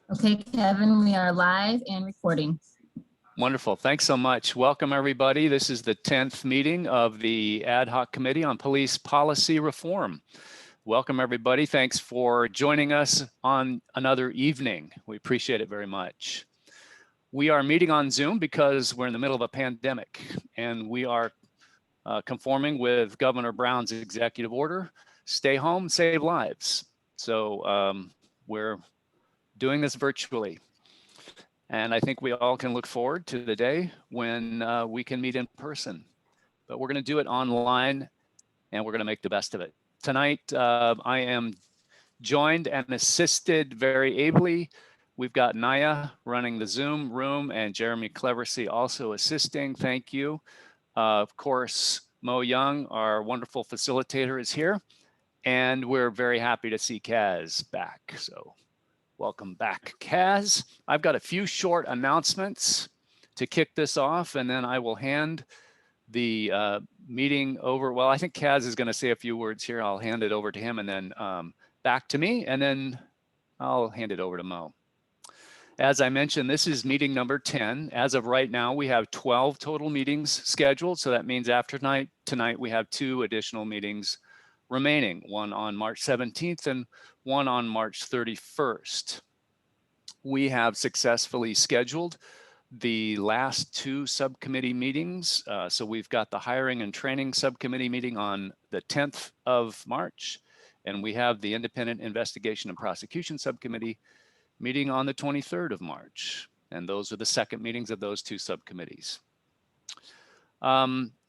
Okay, Kevin, we are live and recording. Wonderful. Thanks so much. Welcome, everybody. This is the 10th meeting of the Ad Hoc Committee on Police Policy Reform. Welcome, everybody. Thanks for joining us on another evening. We appreciate it very much. We are meeting on Zoom because we're in the middle of a pandemic, and we are conforming with Governor Brown's executive order, stay home, save lives. So we're doing this virtually. And I think we all can look forward to the day when we can meet in person. But we're going to do it online, and we're going to make the best of it. Tonight, I am joined and assisted very ably. We've got Naya running the Zoom room and Jeremy Cleversey also assisting. Thank you. Of course, Mo Young, our wonderful facilitator, is here. And we're very happy to see Kaz back. So welcome back, Kaz. I've got a few short announcements to kick this off, and then I will hand the meeting over. Well, I think Kaz is going to say a few words here. I'll hand it over to him, and then back to me, and then I'll hand it over to Mo. As I mentioned, this is meeting number 10. As of right now, we have 12 total meetings scheduled. So that means after tonight, we have 2 additional meetings remaining, one on March 17th and one on March 31st. We have successfully scheduled the last 2 subcommittee meetings. So we've got the hiring and training subcommittee meeting on the 10th of March, and we have the independent investigation and prosecution subcommittee meeting on the 23rd of March. And those are the second meetings of those 2 subcommittees. Kaz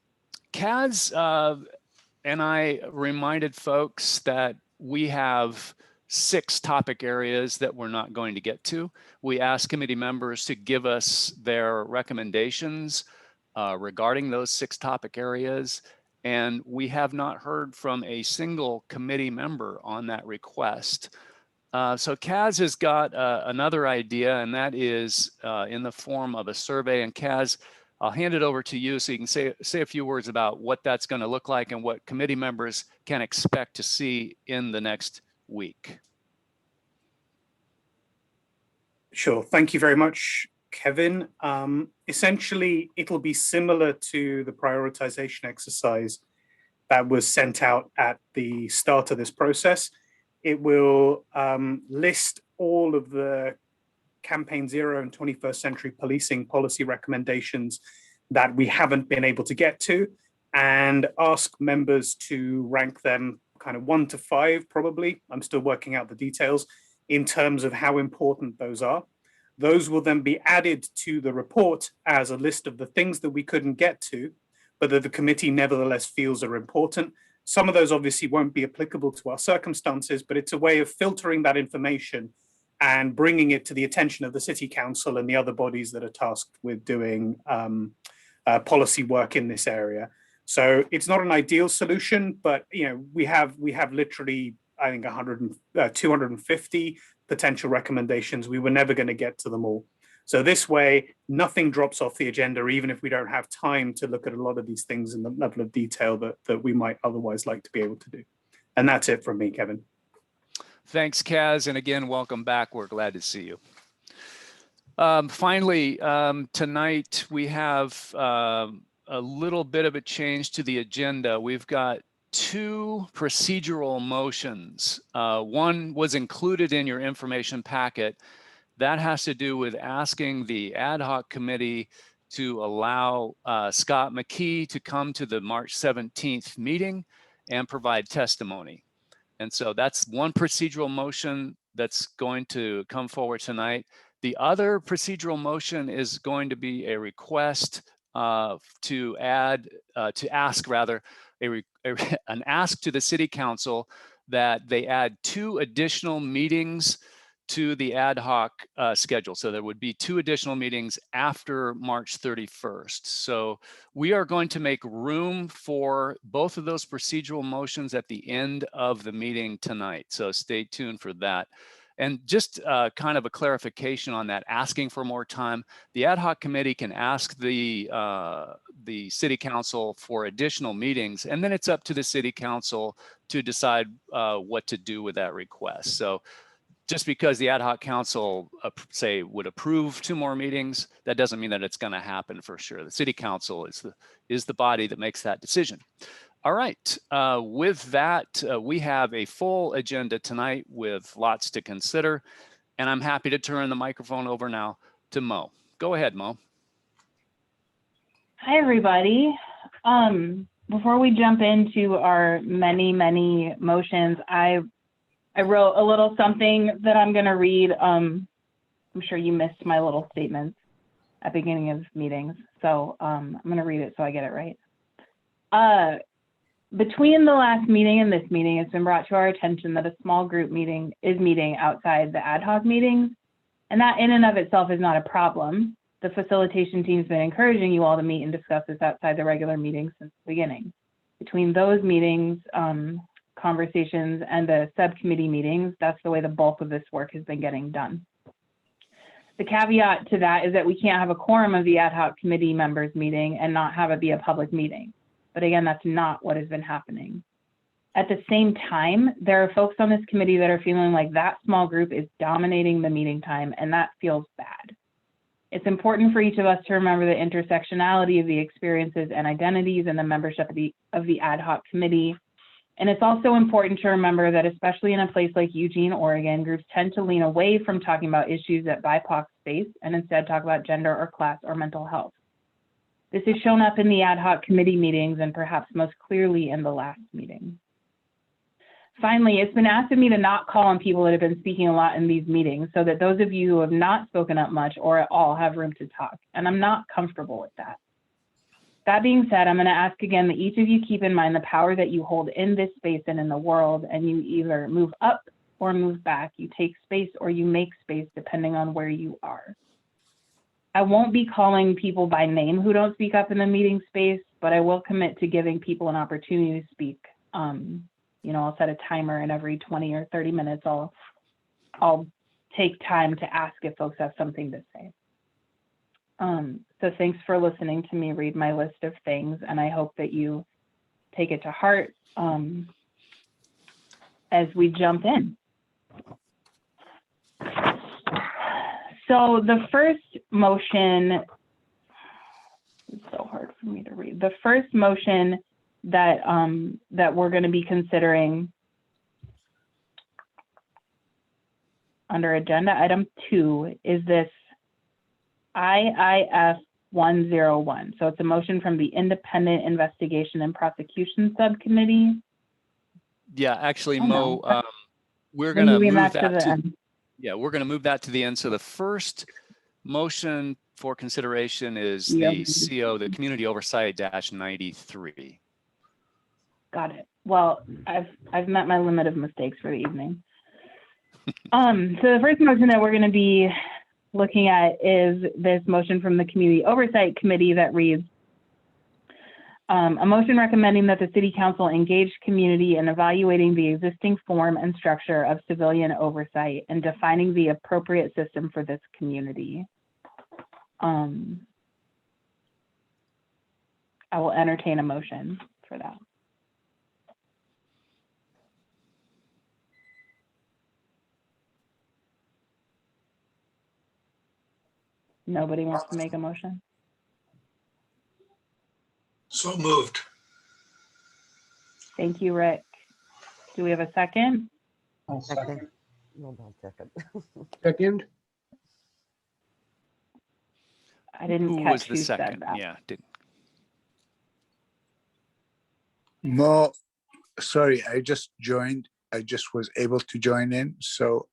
and I reminded folks that we have 6 topic areas that we're not going to get to. We asked committee members to give us their recommendations regarding those 6 topic areas, and we have not heard from a single committee member on that request. So Kaz has got another idea, and that is in the form of a survey. And Kaz, I'll hand it over to you so you can say a few words about what that's going to look like and what committee members can expect to see in the next week. Sure. Thank you very much, Kevin. Essentially, it'll be similar to the prioritization exercise that was sent out at the start of this process. It will list all of the Campaign Zero and 21st Century Policing policy recommendations that we haven't been able to get to, and ask members to rank them kind of 1 to 5, probably. I'm still working out the details in terms of how important those are. Those will then be added to the report as a list of the things that we couldn't get to, but that the committee nevertheless feels are important. Some of those obviously won't be applicable to our circumstances, but it's a way of filtering that information and bringing it to the attention of the City Council and the other bodies that are tasked with doing policy work in this area. So it's not an ideal solution, but we have literally, I think, 250 potential recommendations. We were never going to get to them all. So this way, nothing drops off the agenda, even if we don't have time to look at a lot of these things in the level of detail that we might otherwise like to be able to do. And that's it from me, Kevin. Thanks, Kaz. And again, welcome back. We're glad to see you. Finally, tonight we have a little bit of a change to the agenda. We've got 2 procedural motions. One was included in your information packet. That has to do with asking the ad hoc committee to allow Scott McKee to come to the March 17th meeting and provide testimony. And so that's one procedural motion that's going to come forward tonight. The other procedural motion is going to be a request to ask to the City Council that they add 2 additional meetings to the ad hoc schedule. So there would be 2 additional meetings after March 31st. So we are going to make room for both of those procedural motions at the end of the meeting tonight. So stay tuned for that. And just kind of a clarification on that, asking for more time, the ad hoc committee can ask the City Council for additional meetings, and then it's up to the City Council to decide what to do with that request. So just because the ad hoc council say would approve 2 more meetings, that doesn't mean that it's going to happen for sure. The city council is the body that makes that decision. All right, with that, we have a full agenda tonight with lots to consider, and I'm happy to turn the microphone over now to Mo. Go ahead, Mo. Hi, everybody. Before we jump into our many motions, I wrote a little something that I'm going to read. I'm sure you missed my little statements at the beginning of meetings, so I'm going to read it so I get it right. Between the last meeting and this meeting, it's been brought to our attention that a small group meeting is meeting outside the ad hoc meetings, and that in and of itself is not a problem. The facilitation team's been encouraging you all to meet and discuss this outside the regular meetings since the beginning. Between those meetings, conversations, and the subcommittee meetings, that's the way the bulk of this work has been getting done. The caveat to that is that we can't have a quorum of the ad hoc committee members meeting and not have it be a public meeting. But again, that's not what has been happening. At the same time, there are folks on this committee that are feeling like that small group is dominating the meeting time, and that feels bad. It's important for each of us to remember the intersectionality of the experiences and identities in the membership of the ad hoc committee. And it's also important to remember that, especially in a place like Eugene, Oregon, groups tend to lean away from talking about issues that BIPOC face and instead talk about gender or class or mental health. This has shown up in the ad hoc committee meetings and perhaps most clearly in the last meeting. Finally, it's been asked of me to not call on people that have been speaking a lot in these meetings so that those of you who have not spoken up much or at all have room to talk, and I'm not comfortable with that. That being said, I'm going to ask again that each of you keep in mind the power that you hold in this space and in the world, and you either move up or move back. You take space or you make space depending on where you are. I won't be calling people by name who don't speak up in the meeting space, but I will commit to giving people an opportunity to speak. You know, I'll set a timer, and every 20 or 30 minutes, I'll take time to ask if folks have something to say. So thanks for listening to me read my list of things, and I hope that you take it to heart as we jump in. So the first motion, it's so hard for me to read. The first motion that that we're going to be considering under agenda item 2 is this IIF 101. So it's a motion from the Independent Investigation and Prosecution Subcommittee. Yeah, actually, Oh, Mo, no. we're going to move that that the to end. yeah, we're going to move that to the end. So the first motion for consideration is Yep. the CO, the Community Oversight -93. Got it. Well, I've met my limit of mistakes for the evening. So the first motion that we're going to be looking at is this motion from the Community Oversight Committee that reads, a motion recommending that the City Council engage community in evaluating the existing form and structure of civilian oversight and defining the appropriate system for this community. I will entertain a motion for that. Nobody wants to make a motion? So moved. Thank you, Rick. Do we have a second? I'll second. No, not second. Second? I didn't Who catch was the who said second? that. Yeah, didn't. Mo, sorry, I just joined. I just was able to join in, so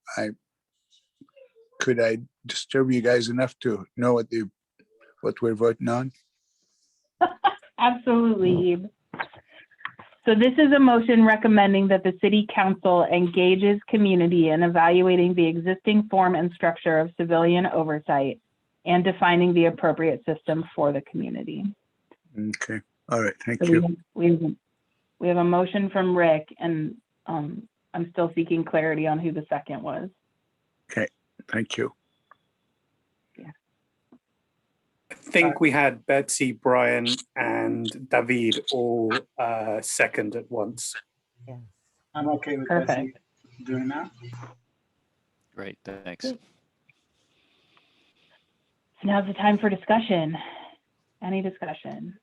could I disturb you guys enough to know what we're voting on? Absolutely, Ebe. So this is a motion recommending that the City Council engages community in evaluating the existing form and structure of civilian oversight and defining the appropriate system for the community. Okay, all right, thank So you. we have a motion from Rick, and I'm still seeking clarity on who the second was. Okay, thank you. I think we had Betsy, Brian, and David all second at once. Yes. I'm okay with Perfect. Betsy doing that. Great, thanks. So now's the time for discussion. Any discussion?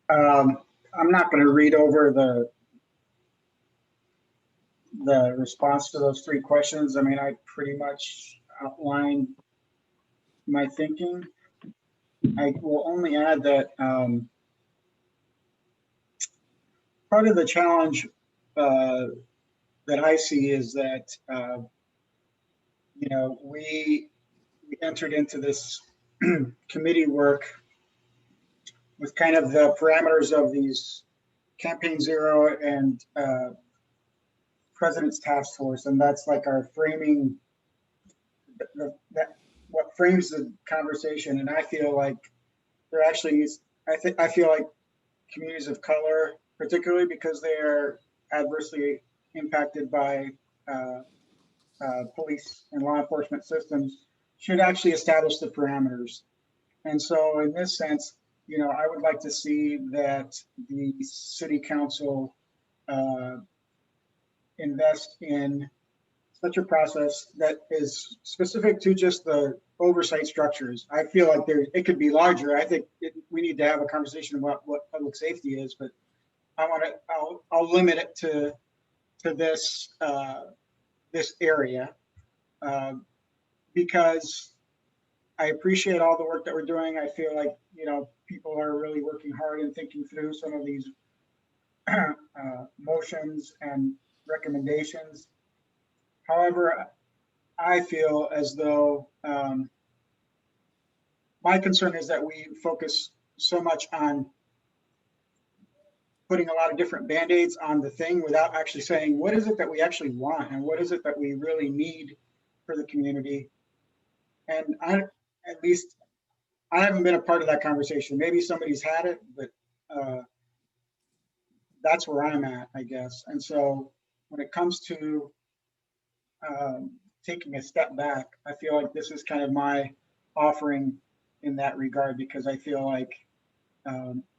I'm not going to read over the response to those three questions. I mean, I pretty much outlined my thinking. I will only add that part of the challenge that I see is that you know, we entered into this committee work with kind of the parameters of these Campaign Zero and President's Task Force, and that's like our framing, that what frames the conversation. And I feel like there actually is, I feel like communities of color, particularly because they are adversely impacted by police and law enforcement systems, should actually establish the parameters. And so in this sense, you know, I would like to see that the city council invest in such a process that is specific to just the oversight structures. I feel like it could be larger. I think we need to have a conversation about what public safety is, but I'll limit it to this this area because I appreciate all the work that we're doing. I feel like, you know, people are really working hard and thinking through some of these motions and recommendations. However, I feel as though my concern is that we focus so much on putting a lot of different band-aids on the thing without actually saying, what is it that we actually want and what is it that we really need for the community? And at least I haven't been a part of that conversation. Maybe somebody's had it, but that's where I'm at, I guess. And so when it comes to taking a step back, I feel like this is kind of my offering in that regard, because I feel like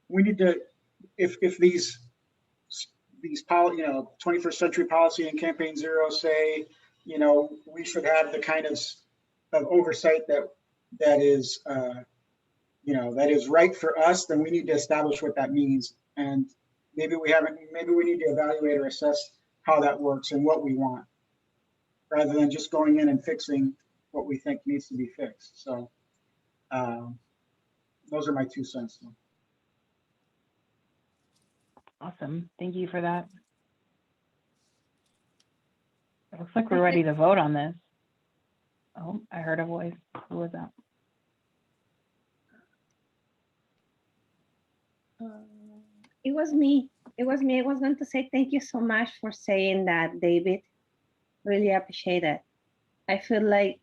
we need to, if these you know, 21st century policy and Campaign Zero say, you know, we should have the kind of oversight that is, you know, that is right for us, then we need to establish what that means. And maybe we need to evaluate or assess how that works and what we want, rather than just going in and fixing what we think needs to be fixed. So those are my 2 cents. Awesome. Thank you for that. It looks like we're ready to vote on this. Oh, I heard a voice. Who was that? It was me. It was me. I was going to say thank you so much for saying that, David. Really appreciate it. I feel like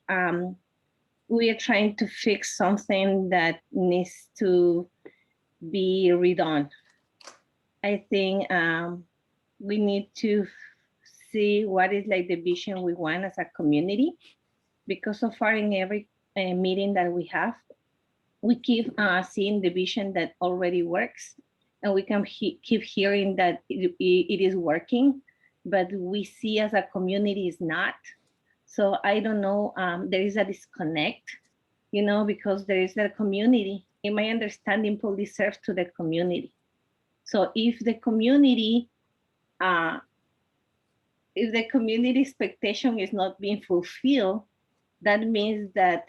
we are trying to fix something that needs to be redone. I think we need to see what is like the vision we want as a community, because so far in every meeting that we have, we keep seeing the vision that already works, and we can keep hearing that it is working, but we see as a community is not. So I don't know, there is a disconnect, you know, because there is a community. In my understanding, police serve to the community. So if the community expectation is not being fulfilled, that means that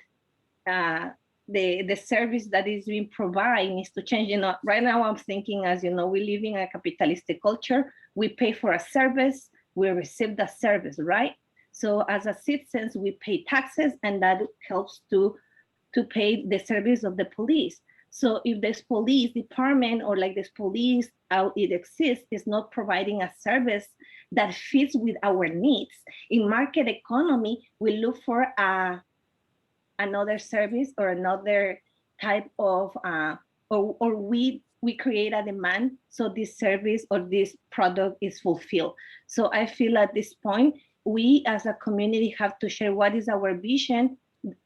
the service that is being provided needs to change. You know, right now I'm thinking, as you know, we live in a capitalistic culture. We pay for a service, we receive the service, right? So as a citizens, we pay taxes, and that helps to pay the service of the police. So if this police department or like this police out it exists is not providing a service that fits with our needs, in market economy, we look for another service or another type of, or we create a demand so this service or this product is fulfilled. So I feel at this point, we as a community have to share what is our vision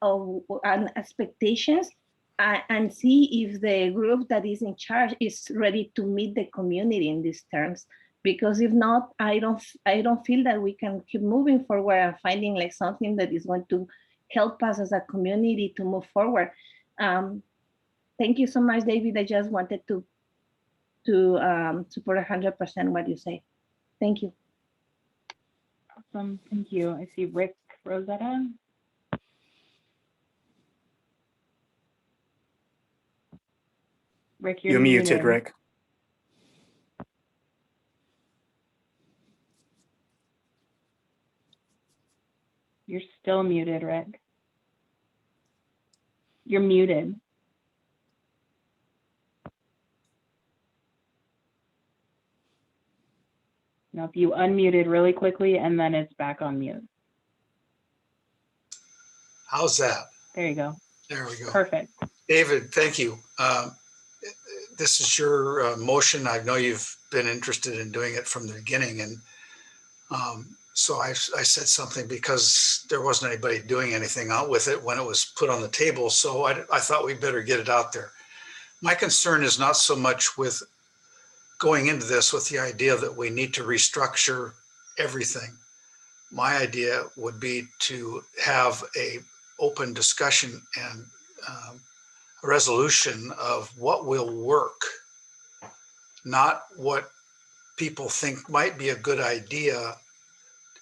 of and expectations, and see if the group that is in charge is ready to meet the community in these terms. because if not, I don't feel that we can keep moving forward and finding like something that is going to help us as a community to move forward. Thank you so much, David. I just wanted to support 100% what you say. Thank you. Awesome, thank you. I see Rick Rosetta. Rick, You're muted, Rick. You're still muted, Rick. You're muted. Now, if you unmuted really quickly and then it's back on mute. How's that? There you go. There we go. Perfect. David, thank you. This is your motion. I know you've been interested in doing it from the beginning. And so I said something because there wasn't anybody doing anything out with it when it was put on the table. So I thought we'd better get it out there. My concern is not so much with going into this with the idea that we need to restructure everything. My idea would be to have a open discussion and a resolution of what will work, not what people think might be a good idea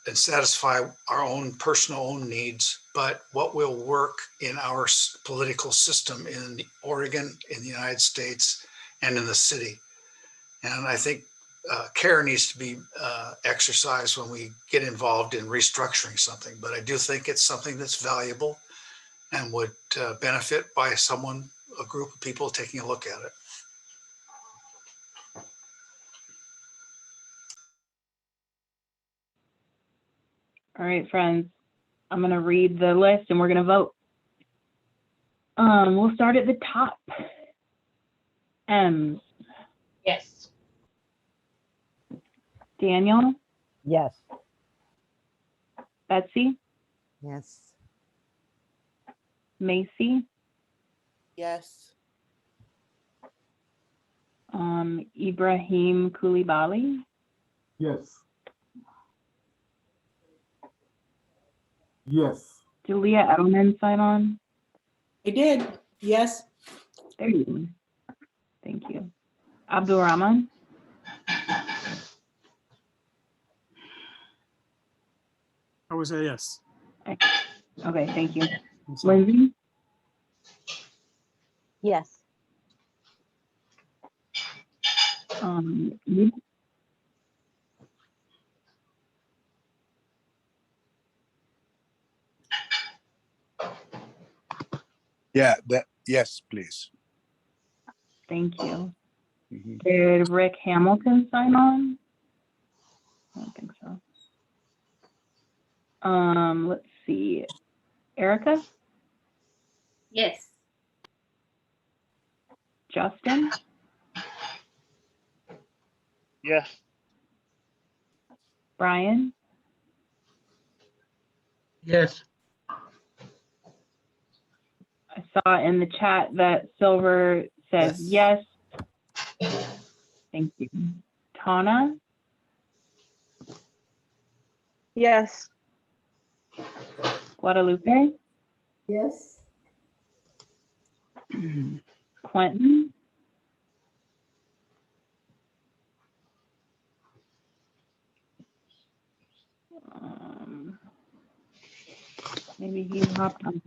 and satisfy our own personal needs, but what will work in our political system in Oregon, in the United States, and in the city. And I think care needs to be exercised when we get involved in restructuring something. But I do think it's something that's valuable and would benefit by a group of people taking a look at it. All right, friends. I'm going to read the list and we're going to vote. We'll start at the top. Ems. Yes. Daniel. Yes. Betsy. Yes. Macy. Yes. Ibrahim Koulibaly. Yes. Yes. Did Leah Edelman sign on? I did. Yes. There you go. Thank you. Abdul Rahman. I would say yes. Okay, thank you. Lindsay. Yes. You? Yeah, yes, please. Thank you. Mhm. Did Rick Hamilton sign on? I don't think so. Let's see. Erica? Yes. Justin? Yes. Brian? Yes. I saw in the chat that Silver says yes. Thank you. Tauna? Yes. Guadalupe? Yes. Quentin? Maybe he hopped on.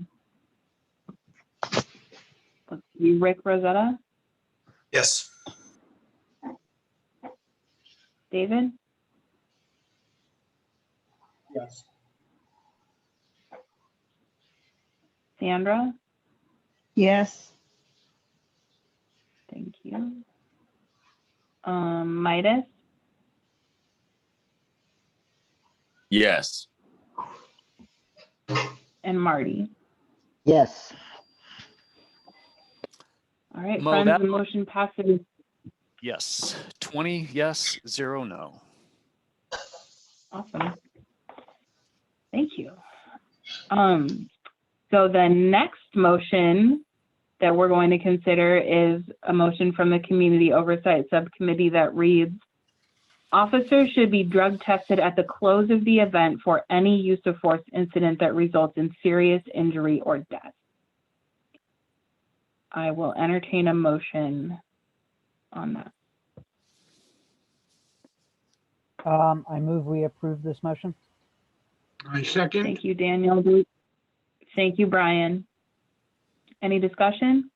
Let's see, Rick Rosetta? Yes. David? Yes. Sandra? Yes. Thank you. Midas? Yes. And Marty? Yes. All right, Mo, friends, that- the motion passes. Yes. 20 yes, 0 no. Awesome. Thank you. So the next motion that we're going to consider is a motion from the Community Oversight Subcommittee that reads, Officers should be drug tested at the close of the event for any use of force incident that results in serious injury or death. I will entertain a motion on that. I move we approve this motion. I second. Thank you, Daniel. Thank you, Brian. Any discussion?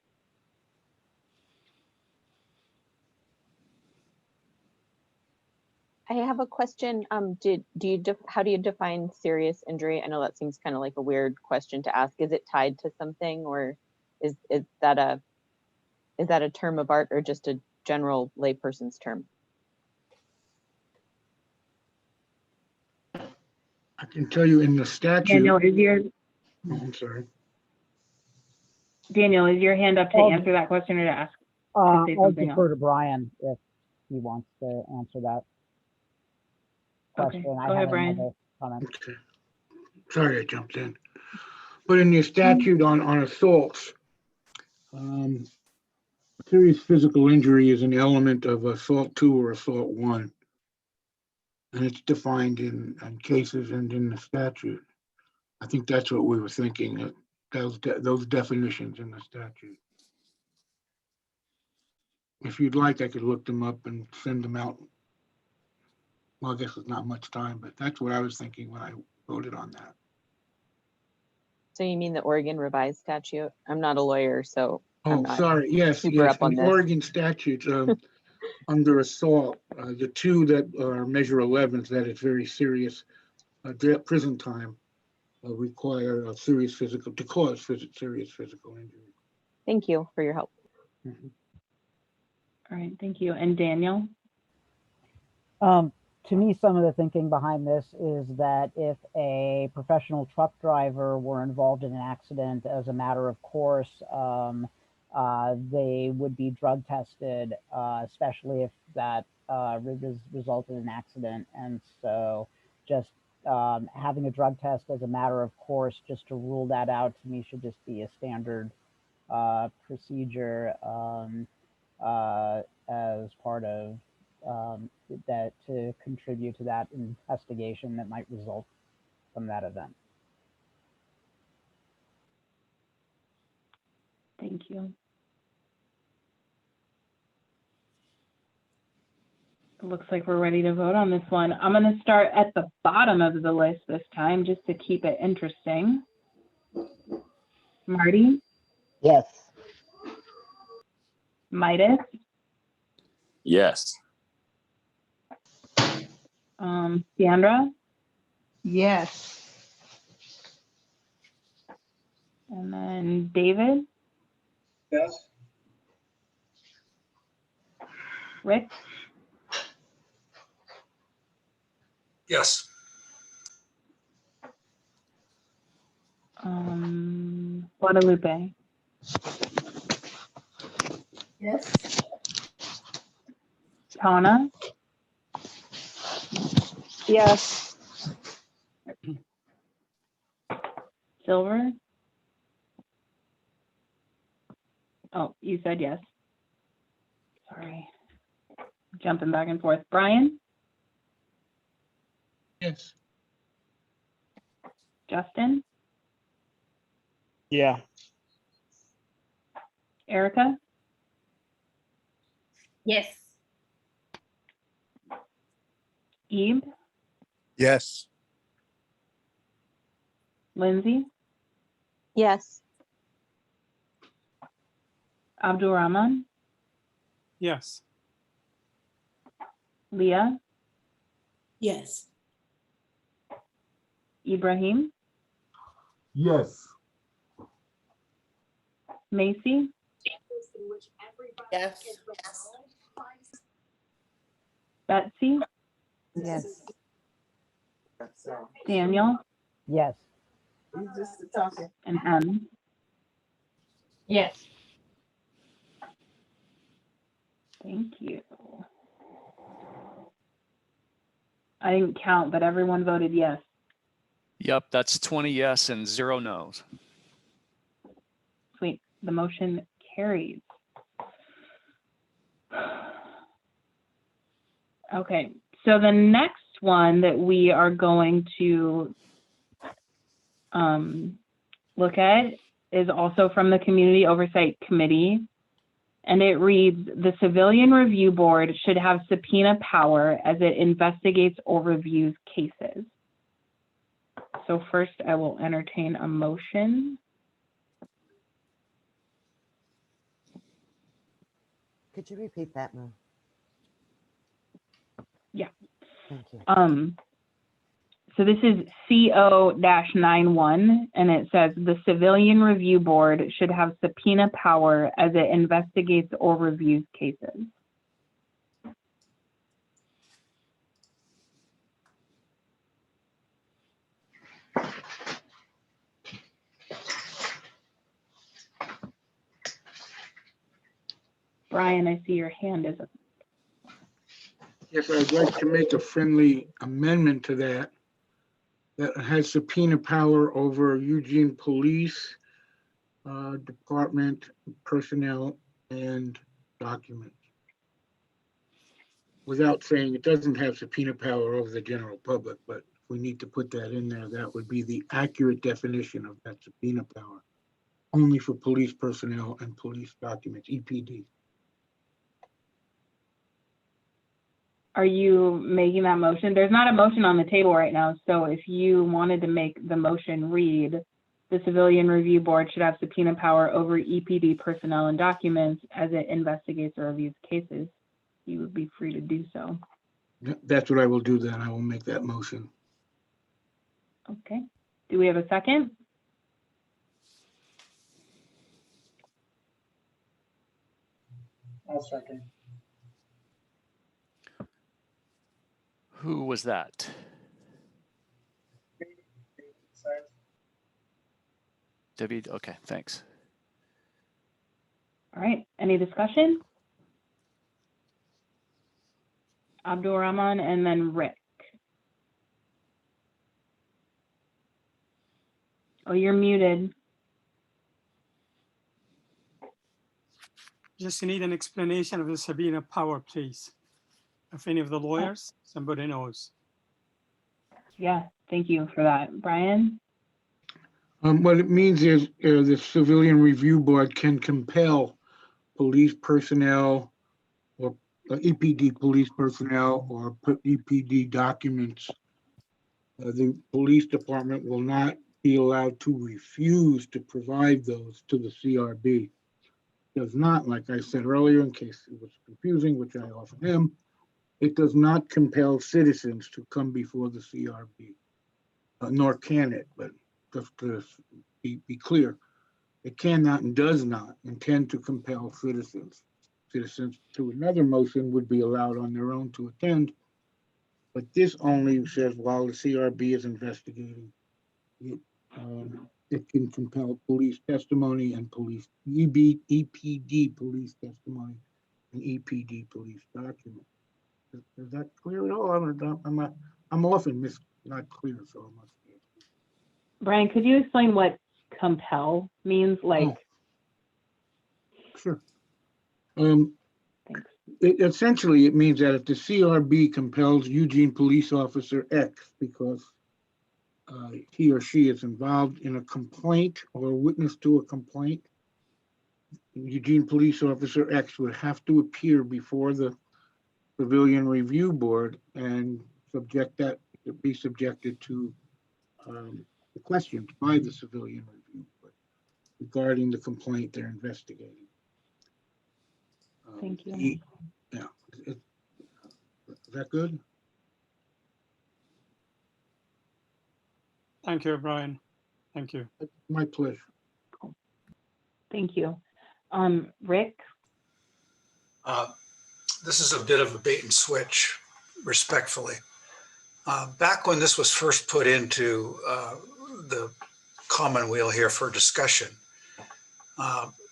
I have a question. How do you define serious injury? I know that seems kind of like a weird question to ask. Is it tied to something, or is that a term of art or just a general layperson's term? I can tell you in the statute. Daniel, I'm sorry. Daniel, is your hand up to answer that question or to ask? I'll say something defer else? to Brian if he wants to answer that Okay, question. go ahead, Brian. Another comment. Okay. Sorry, I jumped in. But in the statute on assaults, serious physical injury is an element of assault 2 or assault 1. And it's defined in cases and in the statute. I think that's what we were thinking, those definitions in the statute. If you'd like, I could look them up and send them out. Well, I guess it's not much time, but that's what I was thinking when I voted on that. So you mean the Oregon revised statute? I'm not a lawyer, so I'm not sorry. Yes, super yes. up on In this. Oregon statutes, under assault, the two that are measure 11s, that it's very serious prison time, require a serious physical to cause serious physical injury. Thank you for your help. Mm-hmm. All right, thank you. And Daniel? To me, some of the thinking behind this is that if a professional truck driver were involved in an accident, as a matter of course, they would be drug tested, especially if that resulted in an accident. And so just having a drug test as a matter of course, just to rule that out, to me should just be a standard procedure as part of that, to contribute to that investigation that might result from that event. Thank you. It looks like we're ready to vote on this one. I'm going to start at the bottom of the list this time, just to keep it interesting. Marty? Yes. Midas? Yes. Sandra? Yes. And then David? Yes. Rick? Yes. Guadalupe? Yes. Tauna? Yes. Silver? Oh, you said yes. Sorry. Jumping back and forth. Brian? Yes. Justin? Yeah. Erica? Yes. Eve? Yes. Lindsay? Yes. Abdulrahman? Yes. Leah? Yes. Ibrahim? Yes. Macy? Yes. Betsy? Yes. Daniel? Yes. And M? Yes. Thank you. I didn't count, but everyone voted yes. Yep, that's 20 yes and 0 no's. Sweet. The motion carries. Okay, So the next one that we are going to look at is also from the Community Oversight Committee. And it reads, the Civilian Review Board should have subpoena power as it investigates or reviews cases. So first I will entertain a motion. Could you repeat that, Mo? Yeah. Thank you. So this is CO-91, and it says the Civilian Review Board should have subpoena power as it investigates or reviews cases. Brian, I see your hand is up. Yes, I'd like to make a friendly amendment to that has subpoena power over Eugene Police Department personnel and documents. Without saying it doesn't have subpoena power over the general public, but if we need to put that in there, that would be the accurate definition of that subpoena power. Only for police personnel and police documents, EPD. Are you making that motion? There's not a motion on the table right now, so if you wanted to make the motion read, the Civilian Review Board should have subpoena power over EPD personnel and documents as it investigates or reviews cases, you would be free to do so. That's what I will do then. I will make that motion. Okay. Do we have a second? I'll second. Who was that? David, okay, thanks. All right, any discussion? Abdul Rahman and then Rick. Oh, you're muted. Just need an explanation of the subpoena power, please. If any of the lawyers, somebody knows. Yeah, thank you for that. Brian? What it means is the Civilian Review Board can compel police personnel or EPD police personnel or EPD documents. The police department will not be allowed to refuse to provide those to the CRB. Does not, like I said earlier, in case it was confusing, which I often am, it does not compel citizens to come before the CRB, nor can it, but just to be clear, it cannot and does not intend to compel citizens. Citizens through another motion would be allowed on their own to attend, but this only says while the CRB is investigating, it can compel police testimony and police EPD police testimony and EPD police documents. Is that clear at all? I'm often not clear, so I must be. Brian, could you explain what compel means? Like, Sure. Essentially, it means that if the CRB compels Eugene Police Officer X because he or she is involved in a complaint or a witness to a complaint, Eugene Police Officer X would have to appear before the Civilian Review Board and be subjected to the questions by the Civilian Review Board regarding the complaint they're investigating. Thank you. Is that good? Thank you, Brian. Thank you. My pleasure. Thank you. Rick? This is a bit of a bait and switch, respectfully. Back when this was first put into the Commonweal here for discussion,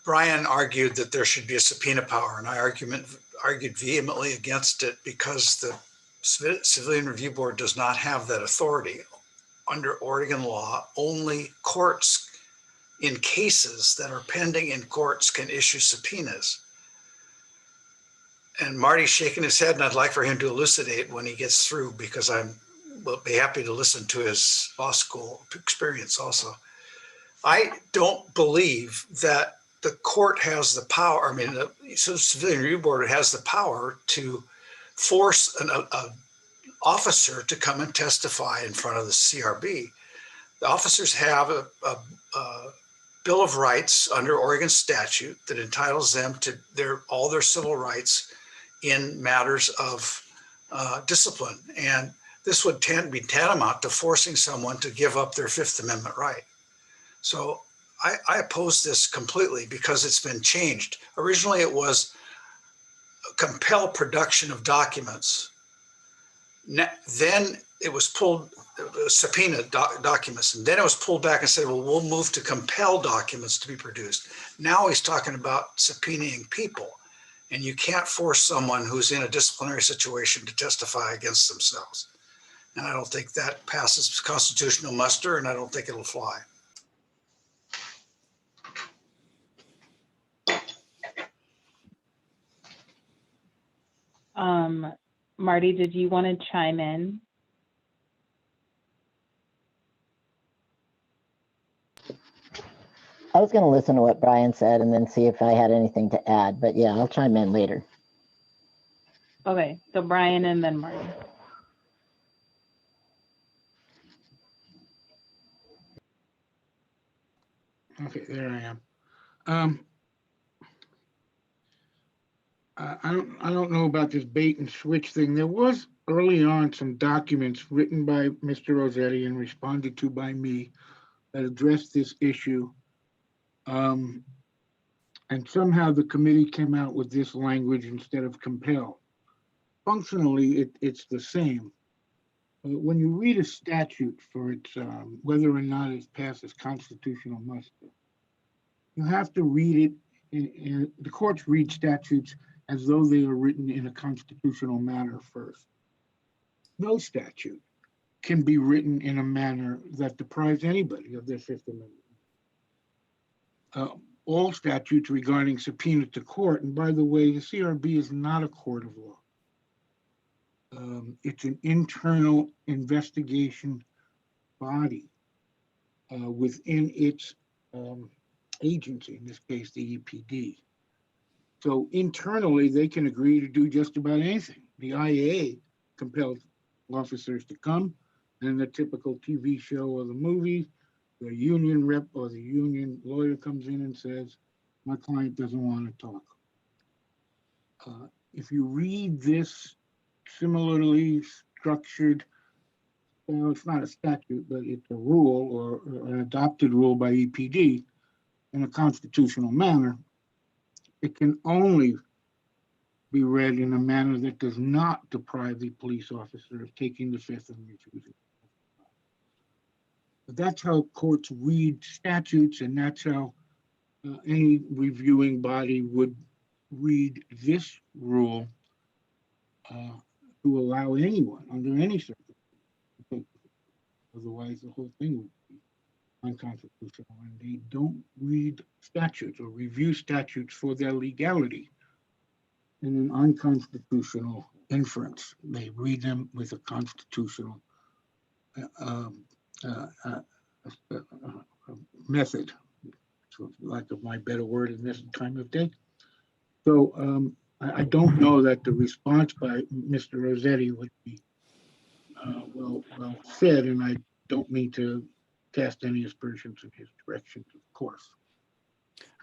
Brian argued that there should be a subpoena power, and I argued vehemently against it because the Civilian Review Board does not have that authority. Under Oregon law, only courts in cases that are pending in courts can issue subpoenas. And Marty's shaking his head, and I'd like for him to elucidate when he gets through, because will be happy to listen to his law school experience also. I don't believe that the court has the power, I mean, the Civilian Review Board has the power to force an officer to come and testify in front of the CRB. The officers have a Bill of Rights under Oregon statute that entitles them to all their civil rights in matters of discipline. And this would be tantamount to forcing someone to give up their Fifth Amendment right. So I oppose this completely because it's been changed. Originally, it was compel production of documents. Then it was pulled, subpoena documents, and then it was pulled back and said, well, we'll move to compel documents to be produced. Now he's talking about subpoenaing people, and you can't force someone who's in a disciplinary situation to testify against themselves. And I don't think that passes constitutional muster, and I don't think it'll fly. Marty, did you want to chime in? I was going to listen to what Brian said and then see if I had anything to add, but yeah, I'll chime in later. Okay, so Brian and then Marty. Okay, there I am. I don't know about this bait and switch thing. There was early on some documents written by Mr. Rossetti and responded to by me that addressed this issue. And somehow the committee came out with this language instead of compel. Functionally, it's the same. When you read a statute for its whether or not it passes constitutional muster, you have to read it. The courts read statutes as though they are written in a constitutional manner first. No statute can be written in a manner that deprives anybody of their Fifth Amendment. All statutes regarding subpoena to court, and by the way, the CRB is not a court of law. It's an internal investigation body within its agency, in this case, the EPD. So internally, they can agree to do just about anything. The IA compels officers to come, and in the typical TV show or the movie, the union rep or the union lawyer comes in and says, my client doesn't want to talk. If you read this similarly structured, well, it's not a statute, but it's a rule or an adopted rule by EPD in a constitutional manner, it can only be read in a manner that does not deprive the police officer of taking the Fifth and refusing. But that's how courts read statutes, and that's how any reviewing body would read this rule to allow anyone under any circumstance. Otherwise, the whole thing would be unconstitutional, and they don't read statutes or review statutes for their legality in an unconstitutional inference. They read them with a constitutional method, for lack of my better word in this time of day. So I don't know that the response by Mr. Rossetti would be well said, and I don't mean to cast any aspersions in his direction, of course.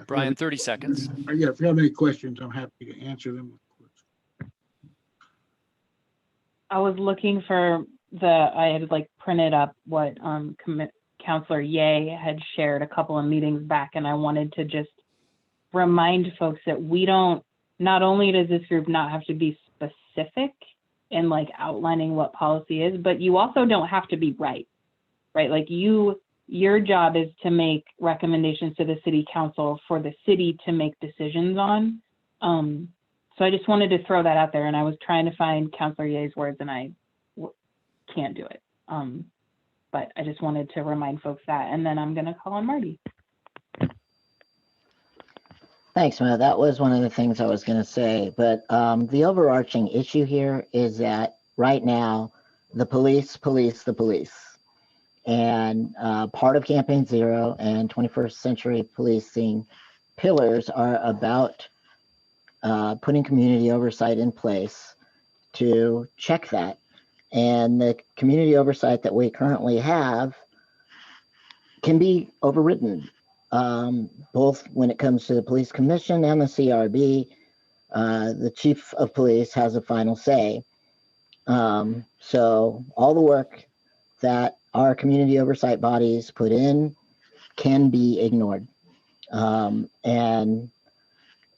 Brian, 30 seconds. Yeah, if you have any questions, I'm happy to answer them, of course. I was looking for I had like printed up what Counselor Ye had shared a couple of meetings back, and I wanted to just remind folks that not only does this group not have to be specific in like outlining what policy is, but you also don't have to be right? Like your job is to make recommendations to the city council for the city to make decisions on. So I just wanted to throw that out there, and I was trying to find Counselor Ye's words and I can't do it. But I just wanted to remind folks that, and then I'm gonna call on Marty. Thanks, Mo. That was one of the things I was going to say. But the overarching issue here is that right now, the police police the police. And part of Campaign Zero and 21st century policing pillars are about putting community oversight in place to check that. And the community oversight that we currently have can be overridden, both when it comes to the police commission and the CRB. The chief of police has a final say. So all the work that our community oversight bodies put in can be ignored. And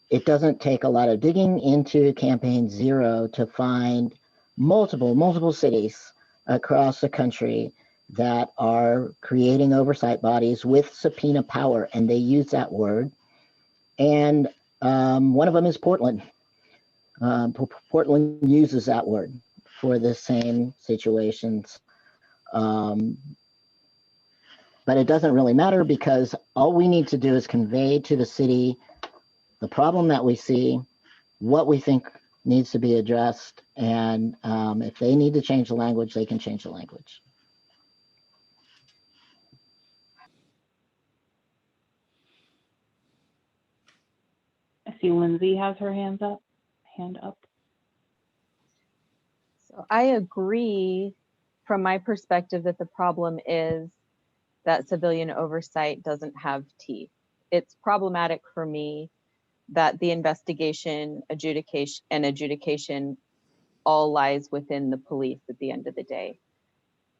it doesn't take a lot of digging into Campaign Zero to find multiple cities across the country that are creating oversight bodies with subpoena power, and they use that word. And one of them is Portland. Portland uses that word for the same situations. But it doesn't really matter because all we need to do is convey to the city the problem that we see, what we think needs to be addressed, and if they need to change the language, they can change the language. I see Lindsay has her hand up. So I agree from my perspective that the problem is that civilian oversight doesn't have teeth. It's problematic for me that the investigation, adjudication all lies within the police at the end of the day.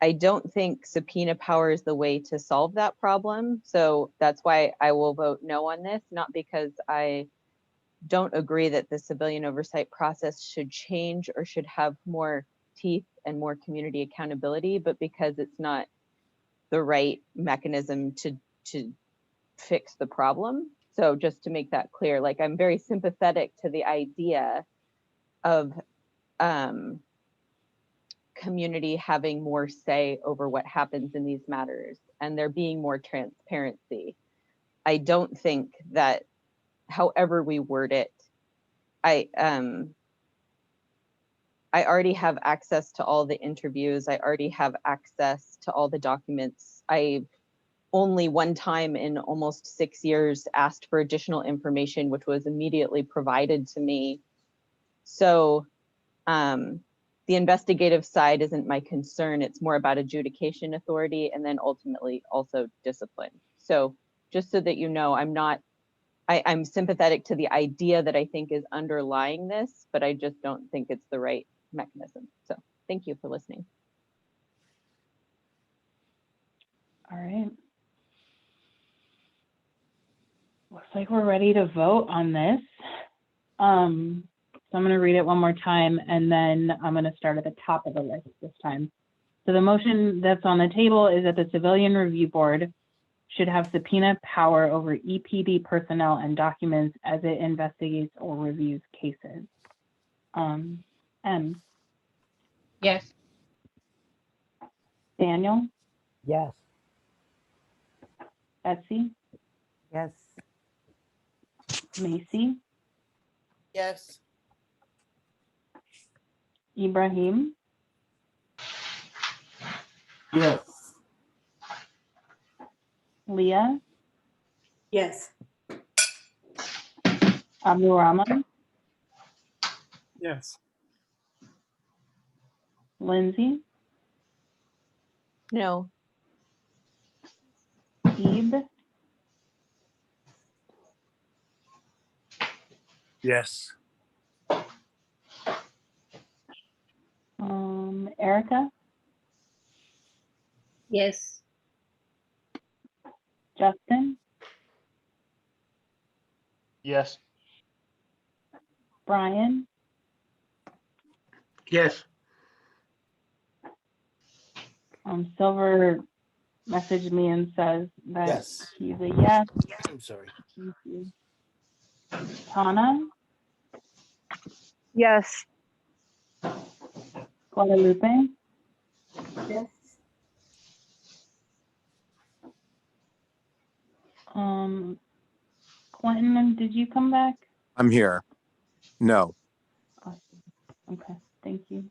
I don't think subpoena power is the way to solve that problem. So that's why I will vote no on this, not because I don't agree that the civilian oversight process should change or should have more teeth and more community accountability, but because it's not the right mechanism to fix the problem. So just to make that clear, like I'm very sympathetic to the idea of community having more say over what happens in these matters and there being more transparency. I don't think that however we word it, I already have access to all the interviews. I already have access to all the documents. I've only one time in almost 6 years asked for additional information, which was immediately provided to me. So the investigative side isn't my concern. It's more about adjudication authority and then ultimately also discipline. So just so that you know, I'm sympathetic to the idea that I think is underlying this, but I just don't think it's the right mechanism. So thank you for listening. All right. Looks like we're ready to vote on this. So I'm going to read it one more time, and then I'm going to start at the top of the list this time. So the motion that's on the table is that the Civilian Review Board should have subpoena power over EPD personnel and documents as it investigates or reviews cases. M. Yes. Daniel? Yes. Betsy? Yes. Macy? Yes. Ibrahim? Yes. Leah? Yes. Abdulrahman? Yes. Lindsay? No. Ebe? Yes. Erica? Yes. Justin? Yes. Brian? Yes. Silver messaged me and says that Yes. he's a yes. I'm sorry. Thank you. Tauna? Yes. Guadalupe? Yes. Quentin, did you come back? I'm here. No. Awesome. Okay, thank you.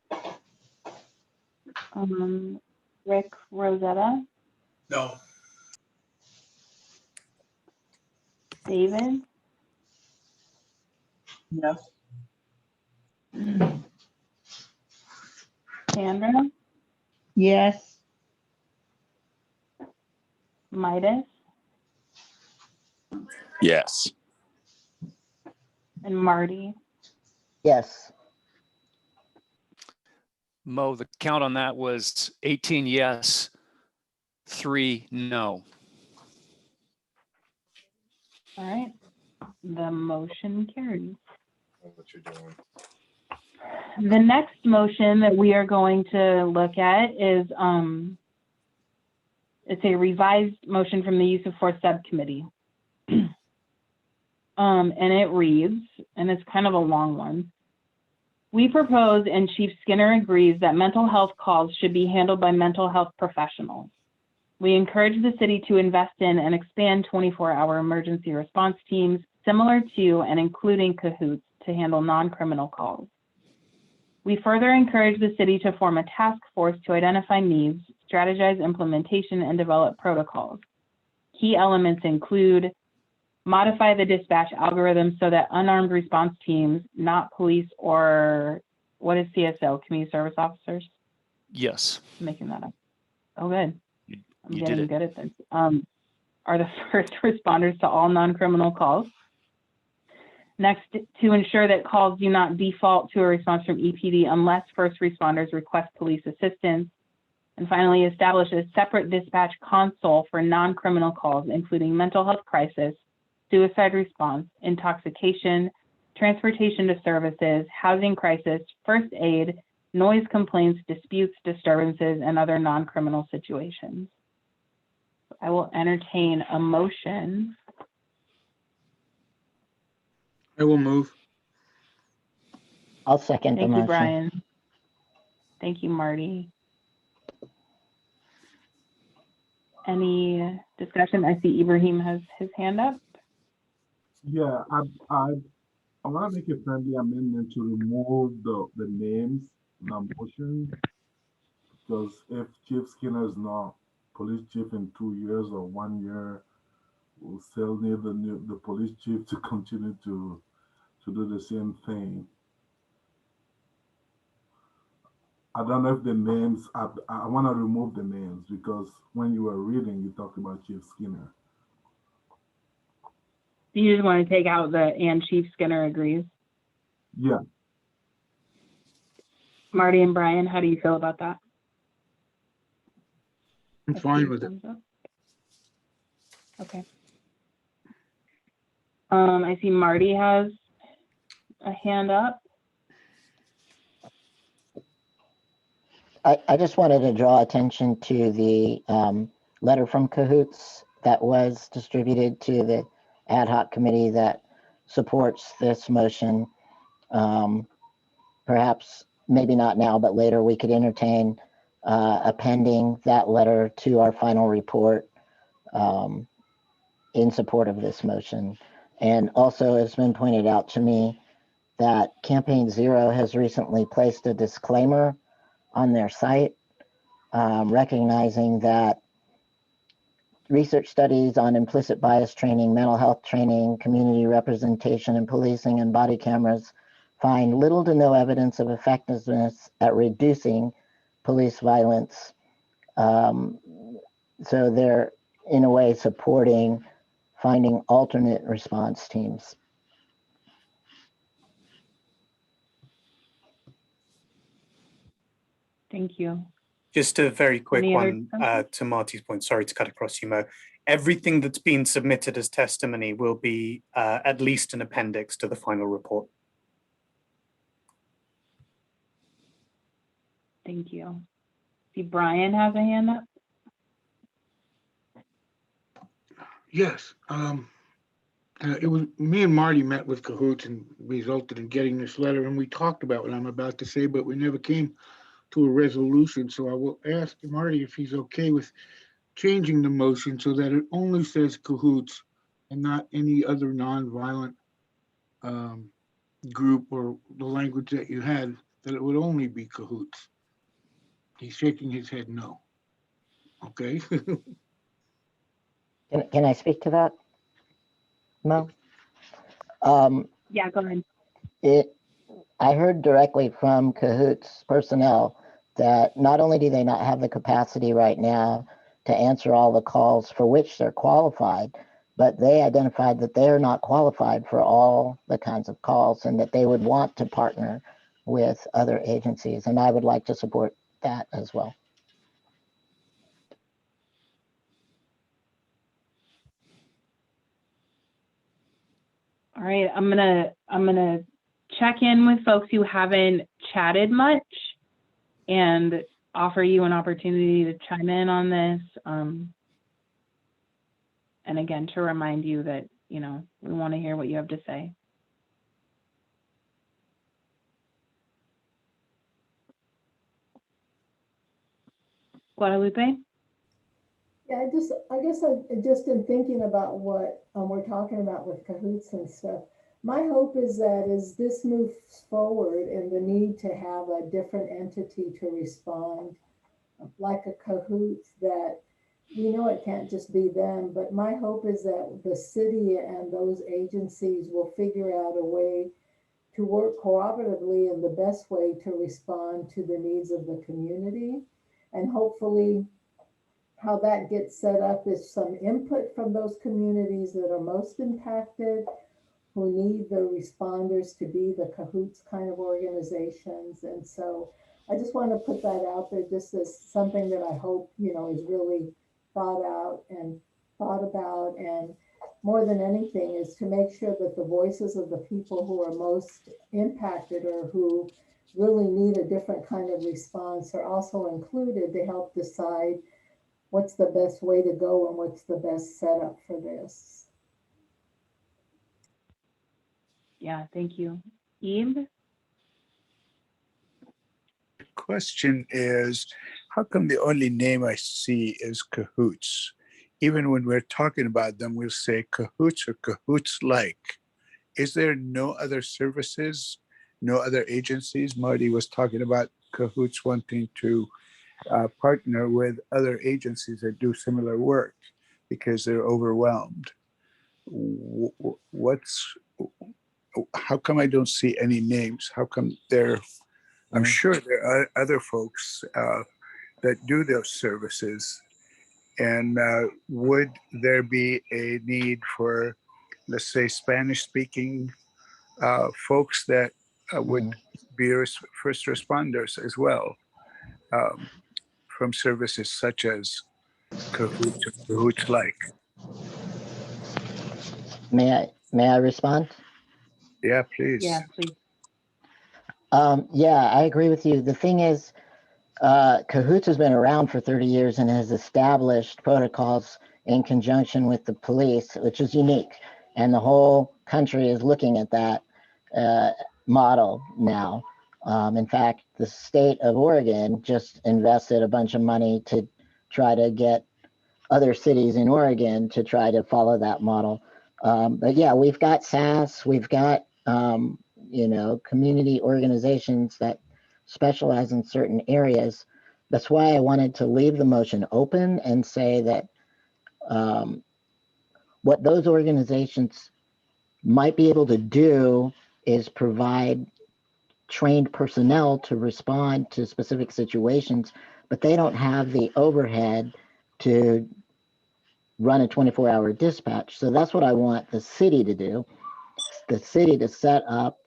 Rick Rosetta, No. David, Yes. Sandra, Yes. Midas, Yes. and Marty. Yes. Mo, the count on that was 18 yes, 3 no. All right, the motion carries. What you're doing. The next motion that we are going to look at is it's a revised motion from the use of force subcommittee. And it reads, and it's kind of a long one. We propose, and Chief Skinner agrees, that mental health calls should be handled by mental health professionals. We encourage the city to invest in and expand 24-hour emergency response teams similar to and including Cahoots to handle non-criminal calls. We further encourage the city to form a task force to identify needs, strategize implementation, and develop protocols. Key elements include modify the dispatch algorithm so that unarmed response teams, not police or what is CSO, community service officers? Yes. I'm making that up. Oh, good. I'm You did getting it. good at this. Are the first responders to all non-criminal calls. Next, to ensure that calls do not default to a response from EPD unless first responders request police assistance. And finally, establish a separate dispatch console for non-criminal calls, including mental health crisis, suicide response, intoxication, transportation to services, housing crisis, first aid, noise complaints, disputes, disturbances, and other non-criminal situations. I will entertain a motion. I will move. I'll second the Thank you, motion. Brian. Thank you, Marty. Any discussion? I see Ibrahim has his hand up. Yeah, I want to make a friendly amendment to remove the names in the motion, because if Chief Skinner is not police chief in 2 years or 1 year, we'll still need the police chief to continue to do the same thing. I don't know if the names, I want to remove the names because when you were reading, you talked about Chief Skinner. You just want to take out the and Chief Skinner agrees. Yeah. Marty and Brian, how do you feel about that? I'm fine with it. Okay. I see Marty has a hand up. I just wanted to draw attention to the letter from Cahoots that was distributed to the ad hoc committee that supports this motion. Perhaps, maybe not now, but later we could entertain appending that letter to our final report in support of this motion. And also, it's been pointed out to me that Campaign Zero has recently placed a disclaimer on their site, recognizing that research studies on implicit bias training, mental health training, community representation in policing, and body cameras find little to no evidence of effectiveness at reducing police violence. So they're, in a way, supporting finding alternate response teams. Thank you. Just a very quick Any other one comments? to Marty's point. Sorry to cut across you, Mo. Everything that's been submitted as testimony will be at least an appendix to the final report. Thank you. See, Brian has a hand up. Yes. It was me and Marty met with Cahoots and resulted in getting this letter, and we talked about what I'm about to say, but we never came to a resolution. So I will ask Marty if he's okay with changing the motion so that it only says Cahoots and not any other nonviolent group or the language that you had, that it would only be cahoots. He's shaking his head no. Okay. Can I speak to that, Mo? Yeah, go ahead. I heard directly from Cahoots personnel that not only do they not have the capacity right now to answer all the calls for which they're qualified, but they identified that they're not qualified for all the kinds of calls and that they would want to partner with other agencies. And I would like to support that as well. All right, I'm gonna check in with folks who haven't chatted much and offer you an opportunity to chime in on this. And again, to remind you that, you know, we want to hear what you have to say. Guadalupe? Yeah, I guess I just in thinking about what we're talking about with cahoots and stuff. My hope is that as this moves forward and the need to have a different entity to respond, like a cahoots, that we know it can't just be them, but my hope is that the city and those agencies will figure out a way to work cooperatively in the best way to respond to the needs of the community. And hopefully how that gets set up is some input from those communities that are most impacted, who need the responders to be the cahoots kind of organizations. And so I just want to put that out there just as something that I hope, you know, is really thought out and thought about. And more than anything is to make sure that the voices of the people who are most impacted or who really need a different kind of response are also included to help decide what's the best way to go and what's the best setup for this. Yeah, thank you. Eve? The question is, how come the only name I see is Cahoots? Even when we're talking about them, we'll say Cahoots or Cahoots-like. Is there no other services, no other agencies? Marty was talking about Cahoots wanting to partner with other agencies that do similar work because they're overwhelmed. How come I don't see any names? How come I'm sure there are other folks that do those services. And would there be a need for, let's say, Spanish-speaking folks that would be first responders as well, from services such as Cahoots-like? May I respond? Yeah, please. Yeah, please. Yeah, I agree with you. The thing is, Cahoots has been around for 30 years and has established protocols in conjunction with the police, which is unique. And the whole country is looking at that model now. In fact, the state of Oregon just invested a bunch of money to try to get other cities in Oregon to try to follow that model. But yeah, we've got SAS, we've got, you know, community organizations that specialize in certain areas. That's why I wanted to leave the motion open and say that what those organizations might be able to do is provide trained personnel to respond to specific situations, but they don't have the overhead to run a 24-hour dispatch. So that's what I want the city to do. The city to set up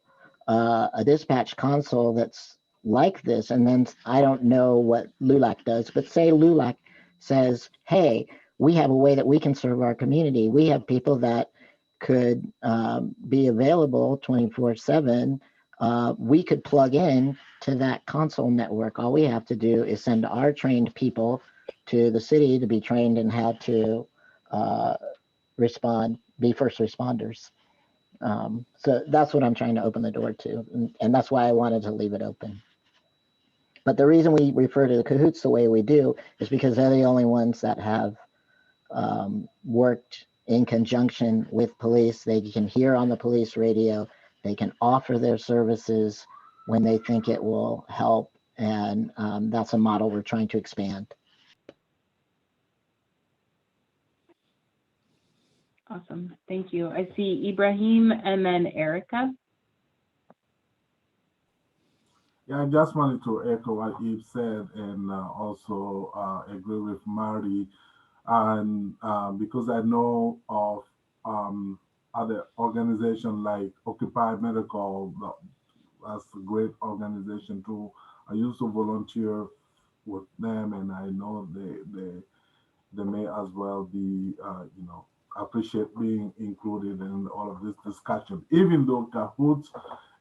a dispatch console that's like this. And then I don't know what LULAC does, but say LULAC says, hey, we have a way that we can serve our community. We have people that could be available 24/7. We could plug in to that console network. All we have to do is send our trained people to the city to be trained in how to respond, be first responders. So that's what I'm trying to open the door to. And that's why I wanted to leave it open. But the reason we refer to the Cahoots the way we do is because they're the only ones that have worked in conjunction with police. They can hear on the police radio. They can offer their services when they think it will help. And that's a model we're trying to expand. Awesome. Thank you. I see Ibrahim and then Erica. Yeah, I just wanted to echo what Eve said and also agree with Marty. And because I know of other organizations like Occupy Medical, that's a great organization too. I used to volunteer with them, and I know they may as well be, appreciate being included in all of this discussion, even though Cahoots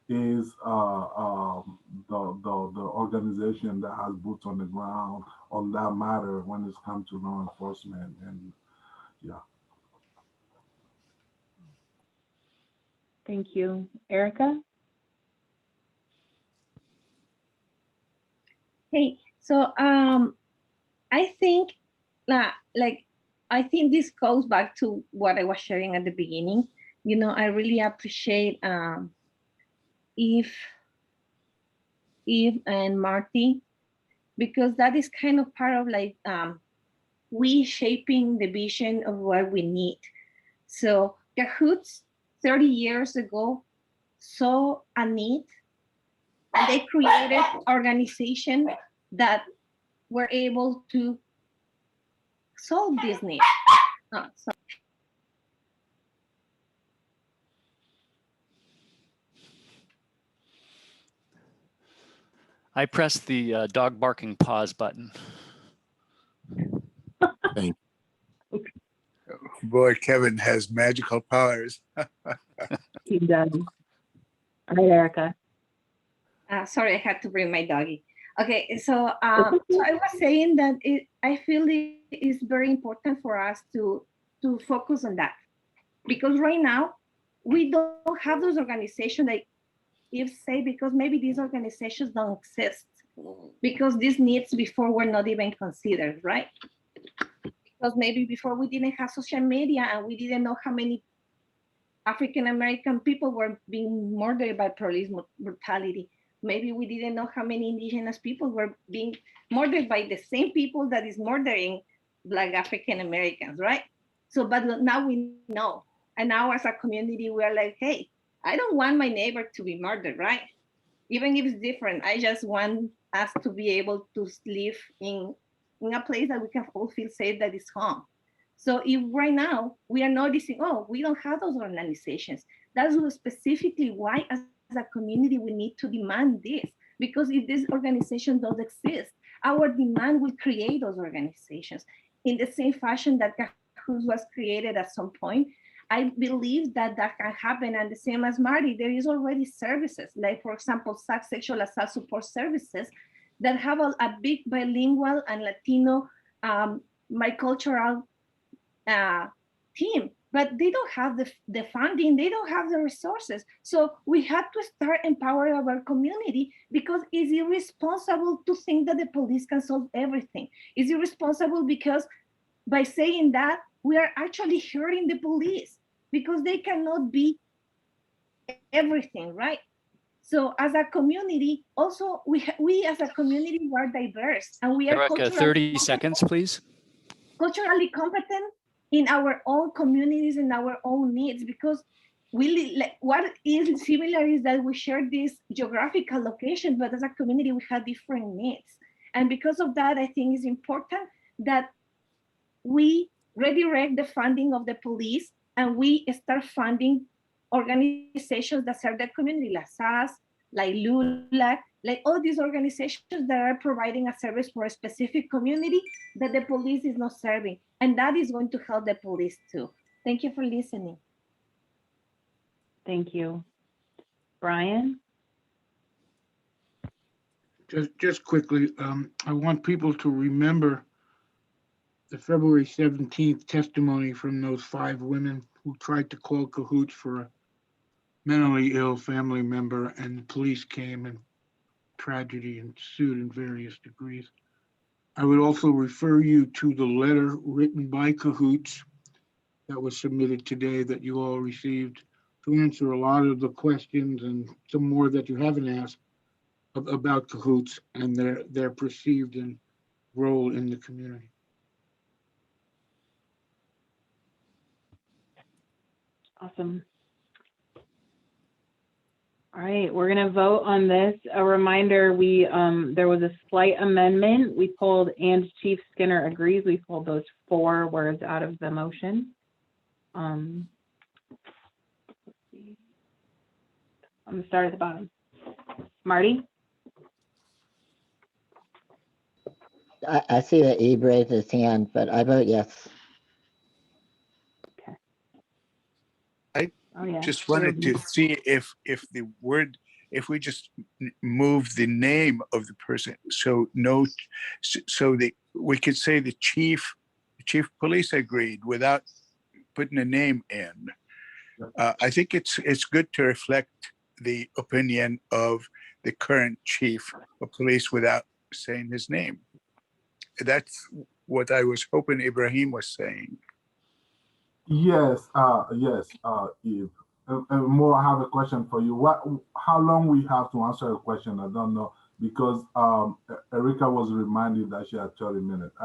is the organization that has boots on the ground on that matter when it's come to law enforcement. And yeah. Thank you. Erica? Hey, so I think that I think this goes back to what I was sharing at the beginning. You know, I really appreciate Eve and Marty, because that is kind of part of like we shaping the vision of what we need. So Cahoots 30 years ago saw a need, and they created organizations that were able to solve this need. So I pressed the dog barking pause button. Thank you. Boy, Kevin has magical powers. He does. All right, Erica. Sorry, I had to bring my doggy. Okay, so I was saying that I feel it is very important for us to focus on that, because right now we don't have those organizations like Eve say, because maybe these organizations don't exist because these needs before were not even considered, right? Because maybe before we didn't have social media and we didn't know how many African American people were being murdered by police brutality. Maybe we didn't know how many indigenous people were being murdered by the same people that is murdering Black African Americans, right? So, but now we know. And now as a community, we're like, hey, I don't want my neighbor to be murdered, right? Even if it's different, I just want us to be able to live in a place that we can all feel safe, that is home. So if right now we are noticing, oh, we don't have those organizations, that's specifically why as a community we need to demand this. Because if this organization does exist, our demand will create those organizations. In the same fashion that Cahoots was created at some point, I believe that that can happen. And the same as Marty, there is already services, like for example, sexual assault support services that have a big bilingual and Latino bicultural team, but they don't have the funding, they don't have the resources. So we have to start empowering our community, because it's irresponsible to think that the police can solve everything. It's irresponsible because by saying that, we are actually hurting the police, because they cannot be everything, right? So as a community, also we as a community are diverse, and we are Erica, 30 seconds, please. Culturally competent in our own communities and our own needs, because what is similar is that we share this geographical location, but as a community we have different needs. And because of that, I think it's important that we redirect the funding of the police and we start funding organizations that serve the community, like SAS, like LULAC, like all these organizations that are providing a service for a specific community that the police is not serving. And that is going to help the police too. Thank you for listening. Thank you. Brian? Just quickly, I want people to remember the February 17th testimony from those 5 women who tried to call Cahoots for a mentally ill family member, and the police came and tragedy ensued in various degrees. I would also refer you to the letter written by Cahoots that was submitted today that you all received to answer a lot of the questions and some more that you haven't asked about cahoots and their perceived and role in the community. Awesome. All right, we're gonna vote on this. A reminder, there was a slight amendment. We pulled "and Chief Skinner agrees." We pulled those 4 words out of the motion. Let's see. I'm gonna start at the bottom. Marty? I see that Ebe raised his hand, but I vote yes. I Oh, yeah. just wanted to see if we just move the name of the person, so that we could say the chief of police agreed without putting a name in. I think it's good to reflect the opinion of the current chief of police without saying his name. That's what I was hoping Ibrahim was saying. Yes, Eve. Mo, I have a question for you. How long we have to answer a question? I don't know, because Erica was reminded that she had 30 minutes.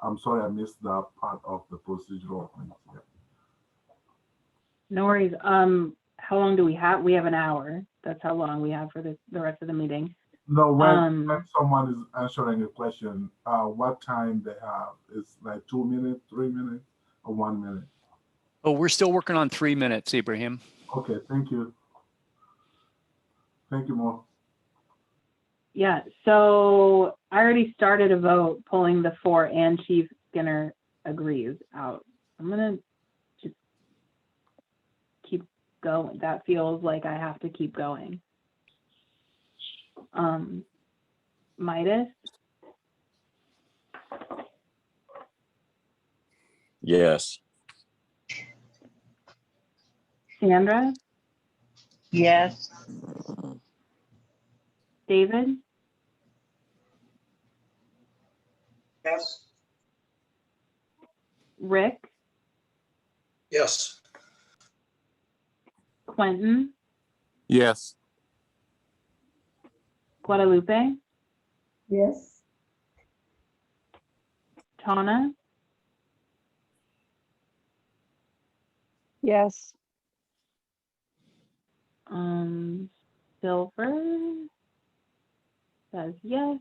I'm sorry I missed that part of the procedural thing. Yeah. No worries. How long do we have? We have an hour. That's how long we have for the rest of the meeting. No, when someone is answering a question, what time they have? It's like 2 minutes, 3 minutes, or 1 minute? Oh, we're still working on 3 minutes, Ibrahim. Okay, thank you. Thank you, Mo. Yeah, so I already started a vote pulling the 4 "and Chief Skinner agrees" out. I'm gonna just keep going. That feels like I have to keep going. Midas? Yes. Sandra? Yes. David? Yes. Rick? Yes. Quentin? Yes. Guadalupe? Yes. Tauna? Yes. Silver says yes.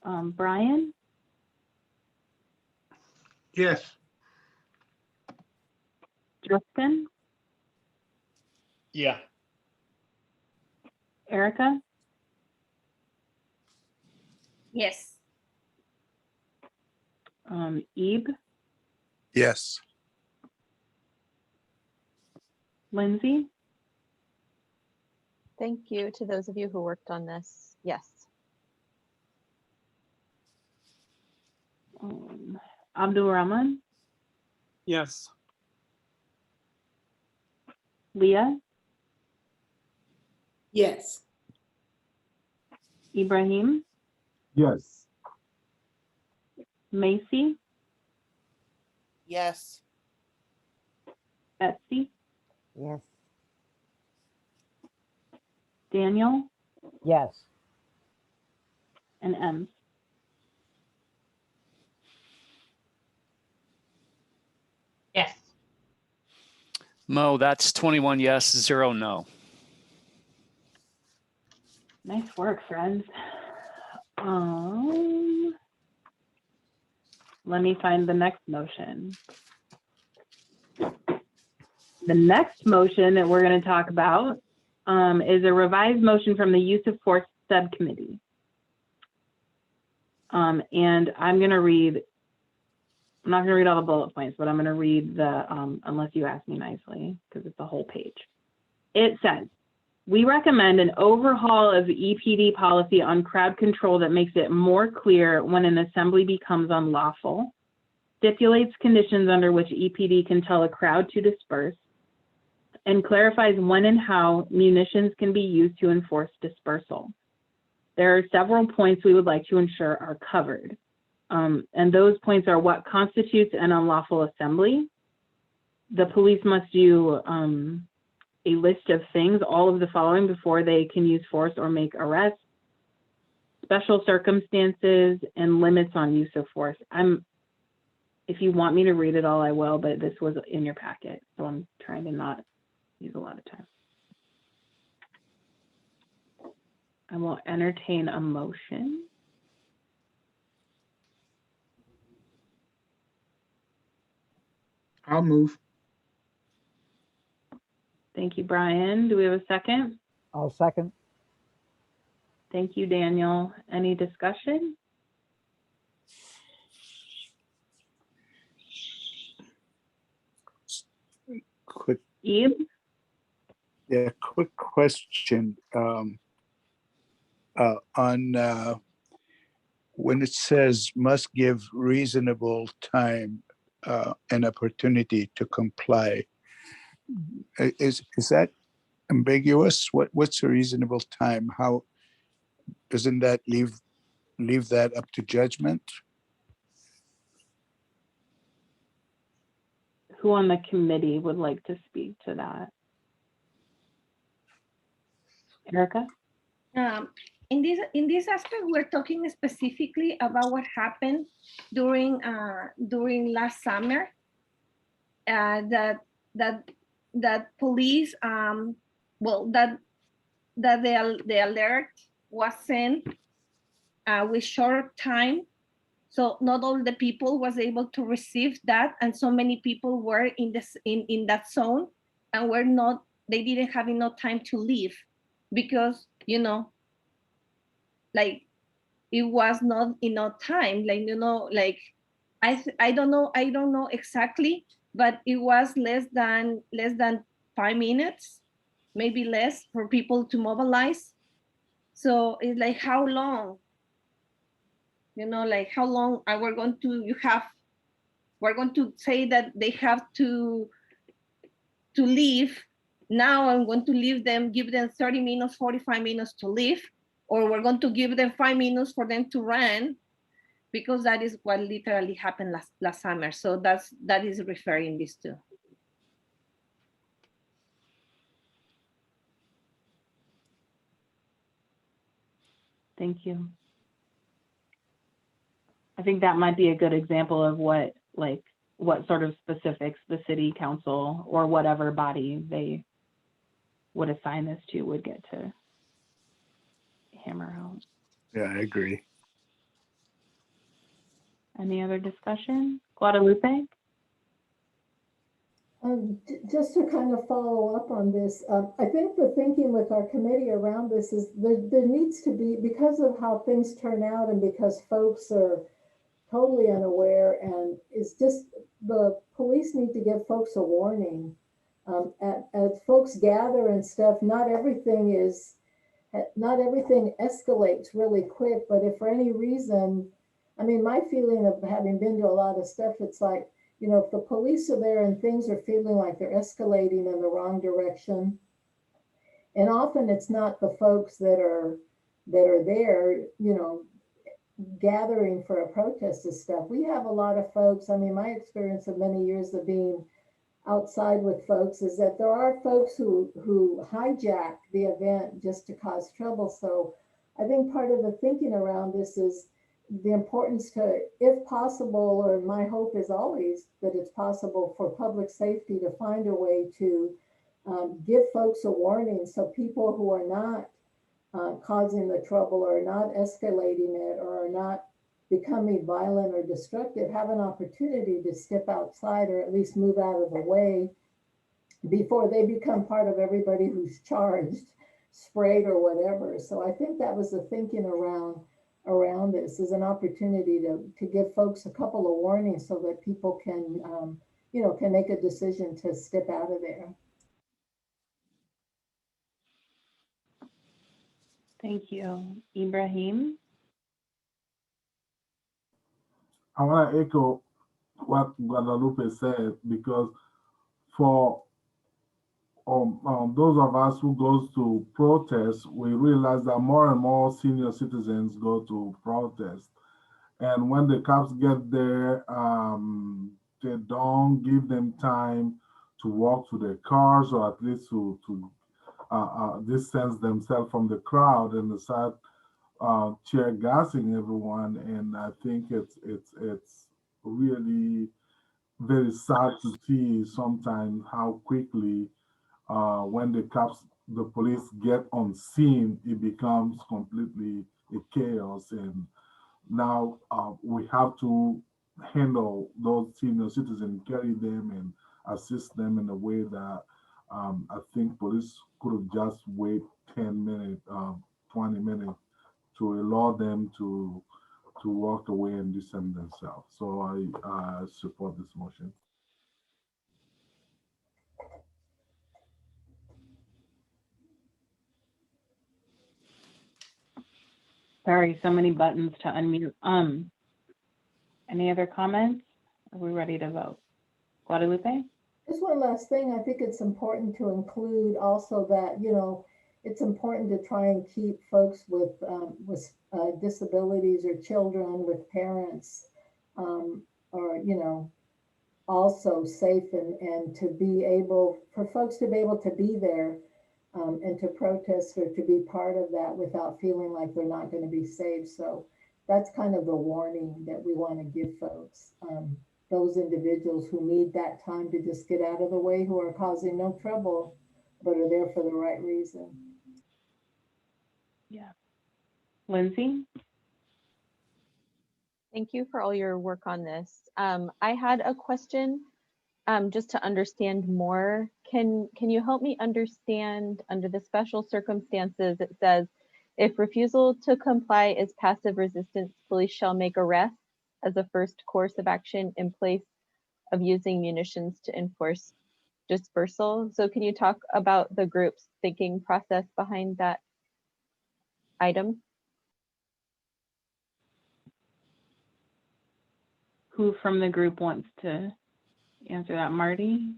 Brian? Yes. Justin? Yeah. Erica? Yes. Ebe? Yes. Lindsay? Thank you to those of you who worked on this. Yes. Abdul Rahman? Yes. Leah? Yes. Ibrahim? Yes. Macy? Yes. Betsy? Yes. Daniel? Yes. And Ems? Yes. Mo, that's 21 yes, 0 no. Nice work, friends. Let me find the next motion. The next motion that we're going to talk about is a revised motion from the Use of Force Subcommittee. And I'm not going to read all the bullet points, but I'm going to read the, unless you ask me nicely, because it's a whole page. It says, we recommend an overhaul of the EPD policy on crowd control that makes it more clear when an assembly becomes unlawful, stipulates conditions under which EPD can tell a crowd to disperse, and clarifies when and how munitions can be used to enforce dispersal. There are several points we would like to ensure are covered. And those points are what constitutes an unlawful assembly. The police must do a list of things, all of the following, before they can use force or make arrests, special circumstances, and limits on use of force. If you want me to read it all, I will, but this was in your packet, so I'm trying to not use a lot of time. I will entertain a motion. I'll move. Thank you, Brian. Do we have a second? I'll second. Thank you, Daniel. Any discussion? Quick, Eve? yeah, quick question. On when it says must give reasonable time and opportunity to comply, is that ambiguous? What's a reasonable time? How doesn't that leave that up to judgment? Who on the committee would like to speak to that? Erica? In this aspect, we're talking specifically about what happened during last summer. That police that the alert was sent with short time, so not all the people was able to receive that, and so many people were in that zone and they didn't have enough time to leave because like it was not enough time, like I don't know exactly, but it was less than 5 minutes, maybe less, for people to mobilize. So it's like, how long, like how long are we going to we're going to say that they have to leave now. I'm going to give them 30 minutes, 45 minutes to leave, or we're going to give them 5 minutes for them to run, because that is what literally happened last summer. So that is referring this to. Thank you. I think that might be a good example of what sort of specifics the city council or whatever body they would assign this to would get to hammer out. Yeah, I agree. Any other discussion? Guadalupe? Just to kind of follow up on this, I think the thinking with our committee around this is there needs to be, because of how things turn out and because folks are totally unaware, and it's just the police need to give folks a warning. As folks gather and stuff, not everything escalates really quick, but if for any reason, I mean, my feeling of having been to a lot of stuff, it's like, if the police are there and things are feeling like they're escalating in the wrong direction, and often it's not the folks that are there, gathering for a protest and stuff. We have a lot of folks. I mean, my experience of many years of being outside with folks is that there are folks who hijack the event just to cause trouble. So I think part of the thinking around this is the importance to, if possible, or my hope is always that it's possible for public safety to find a way to give folks a warning, so people who are not causing the trouble or not escalating it or are not becoming violent or destructive have an opportunity to step outside or at least move out of the way before they become part of everybody who's charged, sprayed, or whatever. So I think that was the thinking around this, is an opportunity to give folks a couple of warnings so that people can can make a decision to step out of there. Thank you. Ibrahim? I want to echo what Guadalupe said, because for those of us who goes to protest, we realize that more and more senior citizens go to protest. And when the cops get there, they don't give them time to walk to their cars, or at least to distance themselves from the crowd, and they start tear gassing everyone. And I think it's really very sad to see sometimes how quickly when the police get on scene, it becomes completely a chaos. And now we have to handle those senior citizens, carry them and assist them in a way that I think police could have just wait 10 minutes, 20 minutes to allow them to walk away and distance themselves. So I support this motion. Sorry, so many buttons to unmute. Any other comments? Are we ready to vote? Guadalupe? Just one last thing. I think it's important to include also that, it's important to try and keep folks with disabilities or children with parents, or, also safe, and to be able, for folks to be able to be there and to protest or to be part of that without feeling like they're not going to be safe. So that's kind of the warning that we want to give folks. Those individuals who need that time to just get out of the way, who are causing no trouble, but are there for the right reason. Yeah. Lindsay? Thank you for all your work on this. I had a question just to understand more. Can you help me understand, under the special circumstances, it says, if refusal to comply is passive resistance, police shall make arrests as a first course of action in place of using munitions to enforce dispersal. So can you talk about the group's thinking process behind that item? Who from the group wants to answer that? Marty?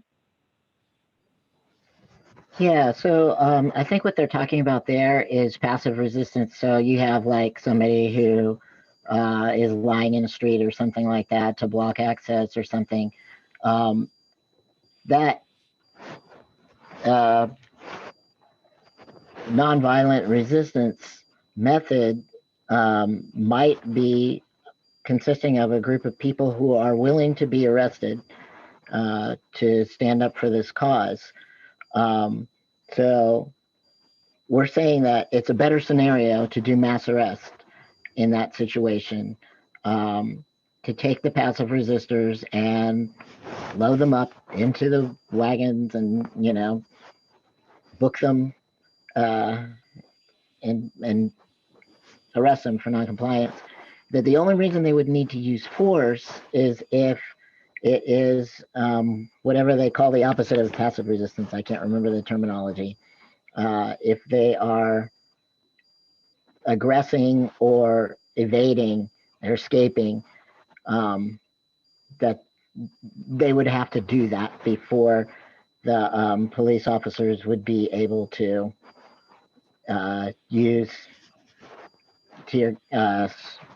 Yeah, so I think what they're talking about there is passive resistance. So you have like somebody who is lying in the street or something like that to block access or something. That nonviolent resistance method might be consisting of a group of people who are willing to be arrested to stand up for this cause. So we're saying that it's a better scenario to do mass arrest in that situation, to take the passive resistors and load them up into the wagons and, book them and arrest them for noncompliance. That the only reason they would need to use force is if it is whatever they call the opposite of passive resistance. I can't remember the terminology. If they are aggressing or evading or escaping, that they would have to do that before the police officers would be able to use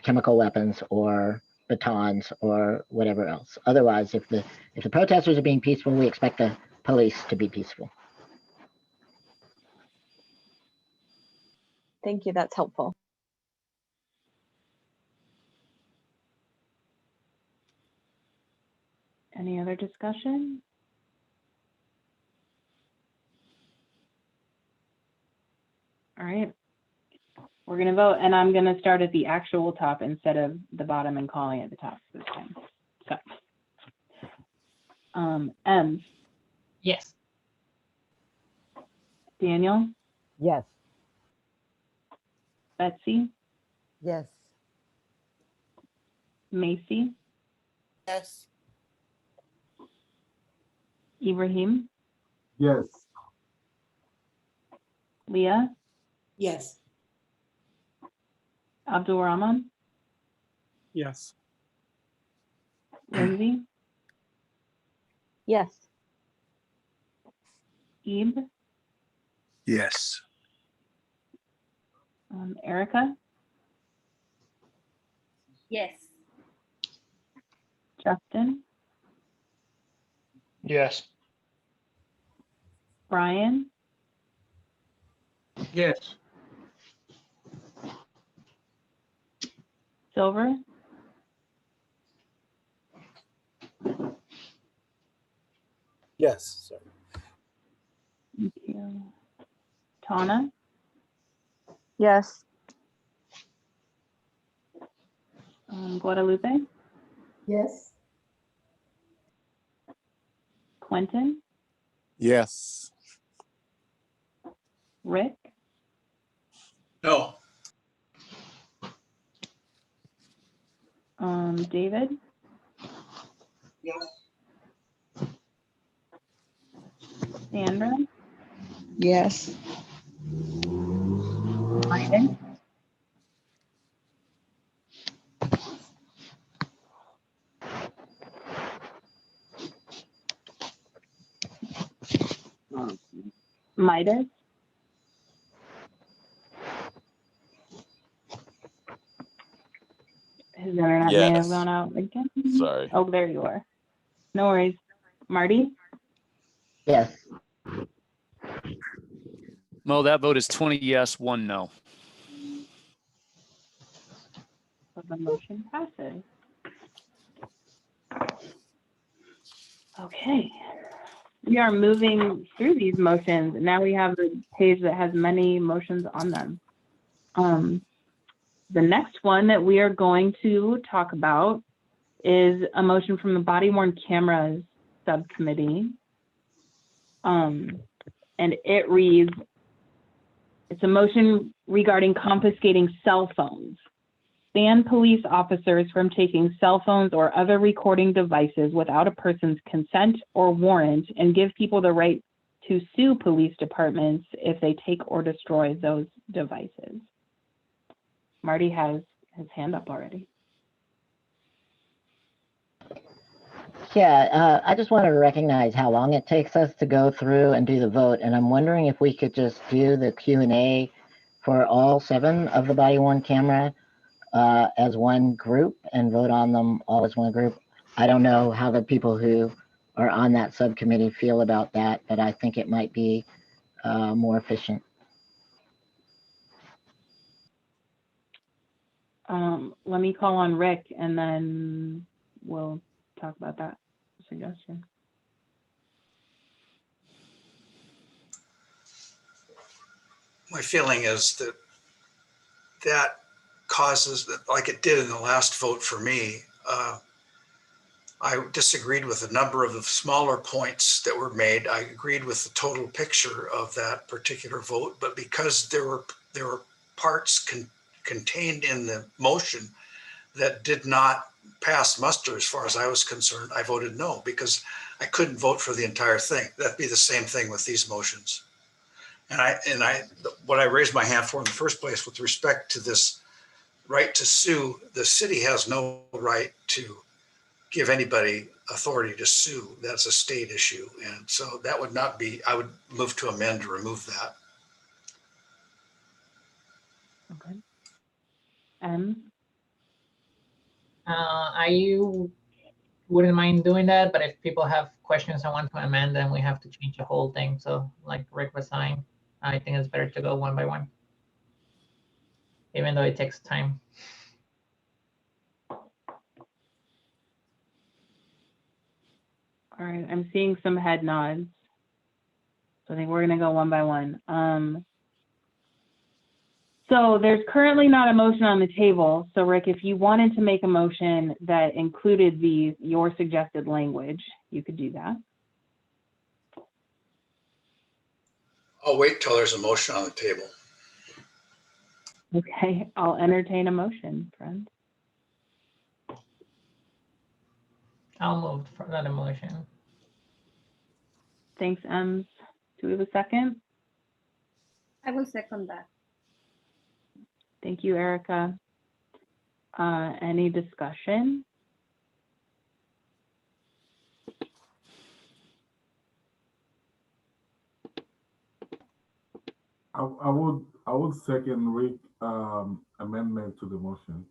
chemical weapons or batons or whatever else. Otherwise, if the protesters are being peaceful, we expect the police to be peaceful. Thank you, that's helpful. Any other discussion? All right. We're going to vote, and I'm going to start at the actual top instead of the bottom and calling it the top this time. So, M. Yes. Daniel? Yes. Betsy? Yes. Macy? Yes. Ibrahim? Yes. Leah? Yes. Abdul Rahman? Yes. Lindsay? Yes. Ebe? Yes. Erica? Yes. Justin, Yes. Brian, Yes. Silver, Yes. Sorry. thank you. Tauna, Yes. Guadalupe, Yes. Quentin, Yes. Rick, No. David, Yes. Sandra, Yes. Midas, Midas, his internet may have Yes. gone out again. Sorry. Oh, there you are. No worries. Marty, Yes. Mo, that vote is 20 yes, 1 no. so the motion passes. Okay, we are moving through these motions. Now we have a page that has many motions on them. The next one that we are going to talk about is a motion from the body worn cameras subcommittee. And it reads, it's a motion regarding confiscating cell phones. Ban police officers from taking cell phones or other recording devices without a person's consent or warrant, and give people the right to sue police departments if they take or destroy those devices. Marty has his hand up already. Yeah, I just want to recognize how long it takes us to go through and do the vote, and I'm wondering if we could just do the Q&A for all 7 of the body-worn camera as one group and vote on them all as one group. I don't know how the people who are on that subcommittee feel about that, but I think it might be more efficient. Let me call on Rick and then we'll talk about that suggestion. My feeling is that that causes, like it did in the last vote for me, I disagreed with a number of the smaller points that were made. I agreed with the total picture of that particular vote, but because there were parts contained in the motion that did not pass muster as far as I was concerned, I voted no, because I couldn't vote for the entire thing. That'd be the same thing with these motions. And what I raised my hand for in the first place with respect to this right to sue, the city has no right to give anybody authority to sue. That's a state issue. And so that would not be, I would move to amend to remove that. Okay. I wouldn't mind doing that, but if people have questions I want to amend, then we have to change the whole thing. So like Rick was saying, I think it's better to go one by one, even though it takes time. All right, I'm seeing some head nods. So I think we're gonna go one by one. So there's currently not a motion on the table. So Rick, if you wanted to make a motion that included your suggested language, you could do that. I'll wait till there's a motion on the table. Okay, I'll entertain a motion, friend. I'll move for that motion. Thanks, Ems. Do we have a second? I will second that. Thank you, Erica. Any discussion? I would second Rick amendment to the motion.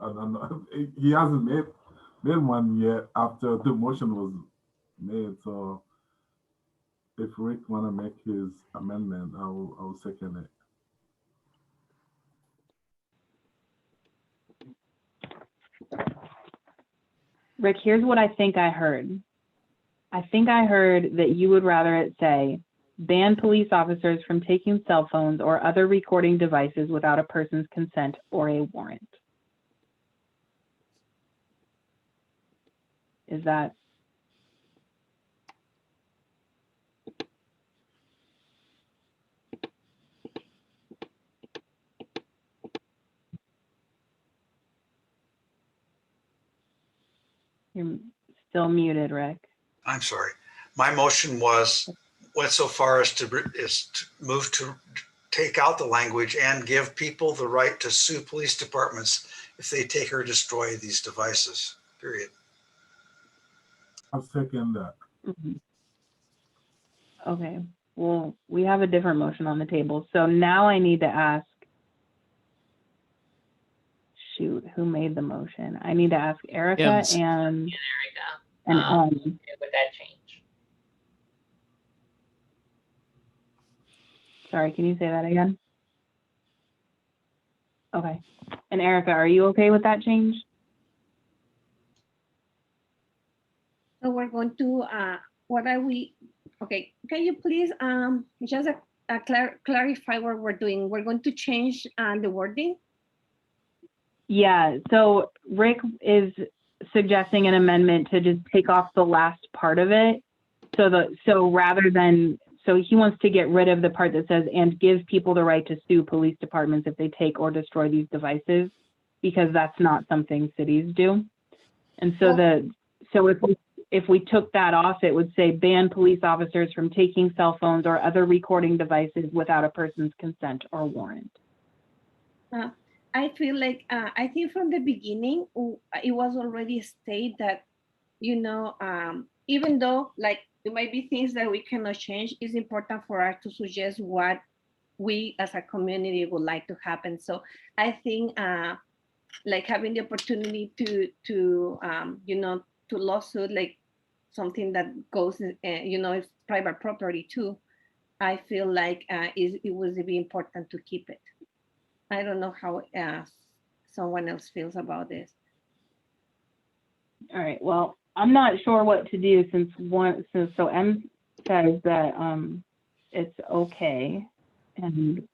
I don't know. He hasn't made made one yet after the motion was made. So if Rick wanna make his amendment, I'll second it. Rick, here's what I think I heard. I think I heard that you would rather it say, ban police officers from taking cell phones or other recording devices without a person's consent or a warrant. Is that? You're still muted, Rick. I'm sorry. My motion went so far as to move to take out the language and give people the right to sue police departments if they take or destroy these devices, period. I'll second that. Okay, well, we have a different motion on the table. So now I need to ask, shoot, who made the motion? I need to ask Erica Ems. and Erica. With that change. Sorry, can you say that again? Okay. And Erica, are you okay with that change? So we're going to, what are we, okay, can you please just clarify what we're doing? We're going to change the wording? Yeah, so Rick is suggesting an amendment to just take off the last part of it. So rather than, so he wants to get rid of the part that says, and give people the right to sue police departments if they take or destroy these devices, because that's not something cities do. And so if we took that off, it would say ban police officers from taking cell phones or other recording devices without a person's consent or warrant. I feel like, I think from the beginning, it was already stated that, you know, even though like there might be things that we cannot change, it's important for us to suggest what we as a community would like to happen. So I think like having the opportunity to you know, to lawsuit, like something that goes, you know, it's private property too. I feel like it would be important to keep it. I don't know how someone else feels about this. All right, well, I'm not sure what to do since so M says that it's okay. And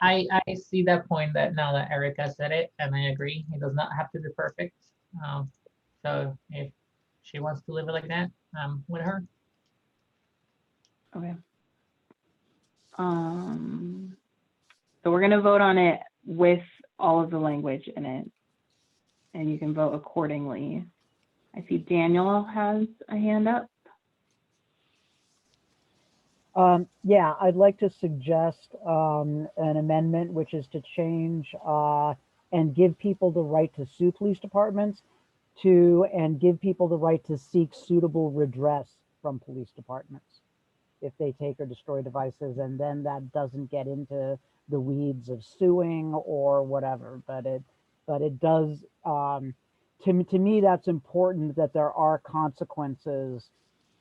I see that point that now that Erica said it, and I agree, it does not have to be perfect. So if she wants to live it like that, with her. Okay. So we're gonna vote on it with all of the language in it, and you can vote accordingly. I see Daniel has a hand up. Yeah, I'd like to suggest an amendment, which is to change and give people the right to sue police departments and give people the right to seek suitable redress from police departments if they take or destroy devices. And then that doesn't get into the weeds of suing or whatever, but it does, to me, that's important that there are consequences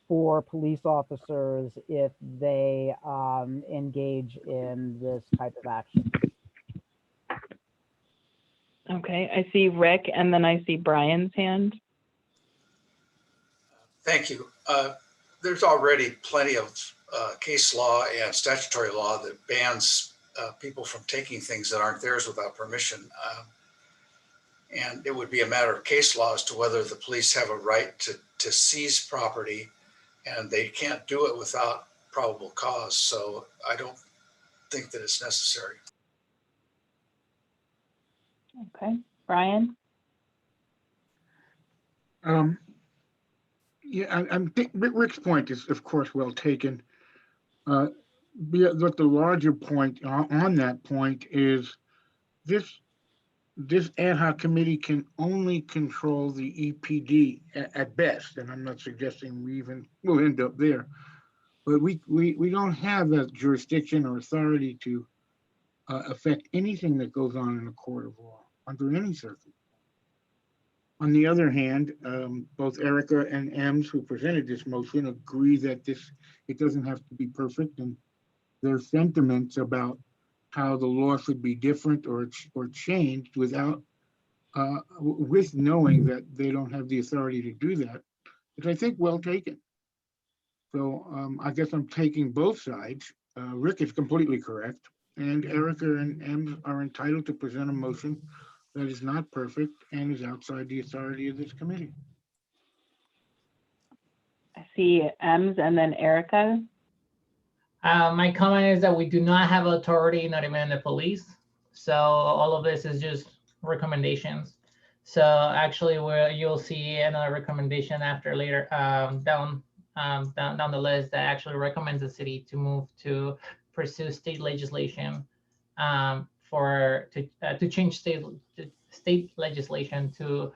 for police officers if they engage in this type of action. Okay, I see Rick, and then I see Brian's hand. Thank you. There's already plenty of case law and statutory law that bans people from taking things that aren't theirs without permission. And it would be a matter of case law as to whether the police have a right to seize property, and they can't do it without probable cause. So I don't think that it's necessary. Okay, Brian? Yeah, I'm think Rick's point is, of course, well taken. But the larger point on that point is this ad hoc committee can only control the EPD at best, and I'm not suggesting we even will end up there. But we don't have that jurisdiction or authority to affect anything that goes on in a court of law under any circumstance. On the other hand, both Erica and Ems, who presented this motion, agree that it doesn't have to be perfect, and their sentiments about how the law should be different or changed without with knowing that they don't have the authority to do that, which I think well taken. So I guess I'm taking both sides. Rick is completely correct, and Erica and Ems are entitled to present a motion that is not perfect and is outside the authority of this committee. I see Ems and then Erica. My comment is that we do not have authority, not even the police. So all of this is just recommendations. So actually, you'll see another recommendation after later down the list that actually recommends the city to move to pursue state legislation to change state legislation to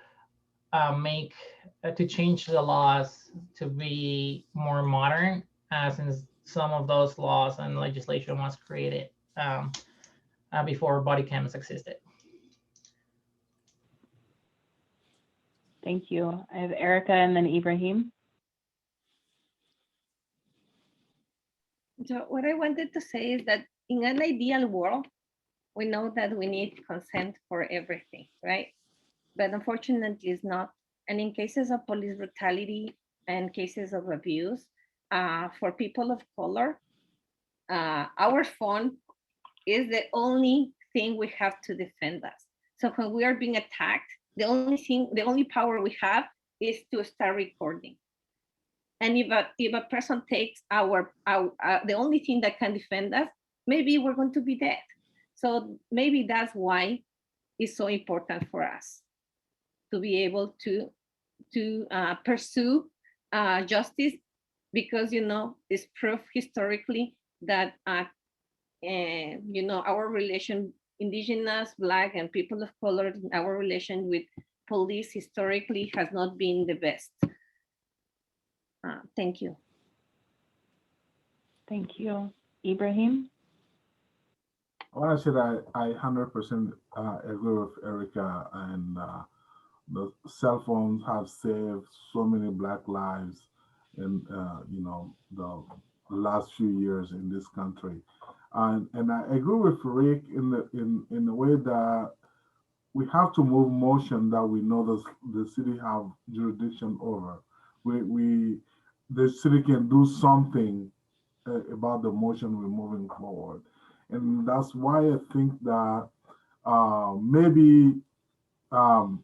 to change the laws to be more modern, since some of those laws and legislation was created before body cams existed. Thank you. I have Erica and then Ibrahim. So what I wanted to say is that in an ideal world, we know that we need consent for everything, right? But unfortunately, it's not. And in cases of police brutality and cases of abuse, for people of color, our phone is the only thing we have to defend us. So when we are being attacked, the only power we have is to start recording. And if a person takes the only thing that can defend us, maybe we're going to be dead. So maybe that's why it's so important for us to be able to pursue justice, because it's proof historically that our relation, indigenous, Black, and people of color, our relation with police historically has not been the best. Thank you. Thank you. Ibrahim? I want to say that I 100% agree with Erica, and the cell phones have saved so many Black lives in the last few years in this country, and I agree with Rick in the way that we have to move motion that we know the city have jurisdiction over. The city can do something about the motion we're moving forward, and that's why I think that maybe the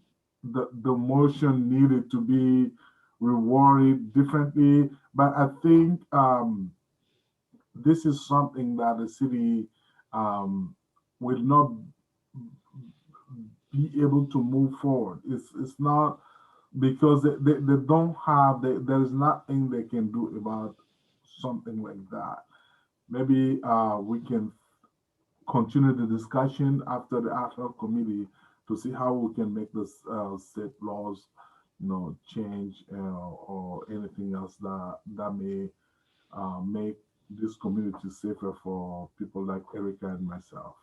motion needed to be rewarded differently. But I think this is something that the city will not be able to move forward. It's not because they don't have, there is nothing they can do about something like that. Maybe we can continue the discussion after the ad hoc committee to see how we can make this state laws, change or anything else that may make this community safer for people like Erica and myself.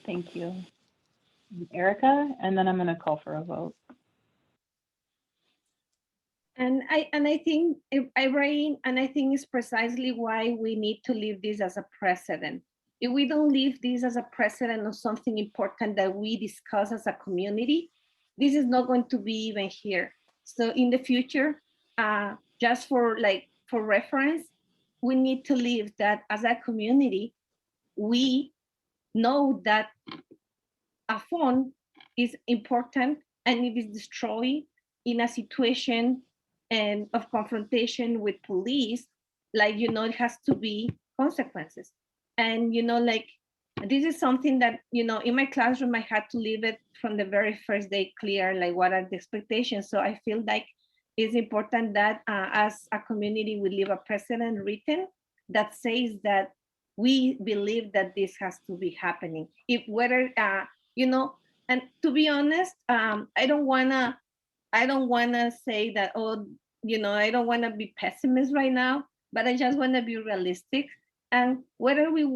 Thank you. Erica, and then I'm going to call for a vote. And I think it's precisely why we need to leave this as a precedent. If we don't leave this as a precedent of something important that we discuss as a community, this is not going to be even here. So in the future, just for reference, we need to leave that as a community. We know that a phone is important, and if it's destroyed in a situation of confrontation with police, it has to be consequences. And this is something that in my classroom I had to leave it from the very first day clear, what are the expectations. So I feel like it's important that as a community we leave a precedent written that says that we believe that this has to be happening. And to be honest, I don't wanna say that, I don't wanna be pessimist right now, but I just wanna be realistic. And whether we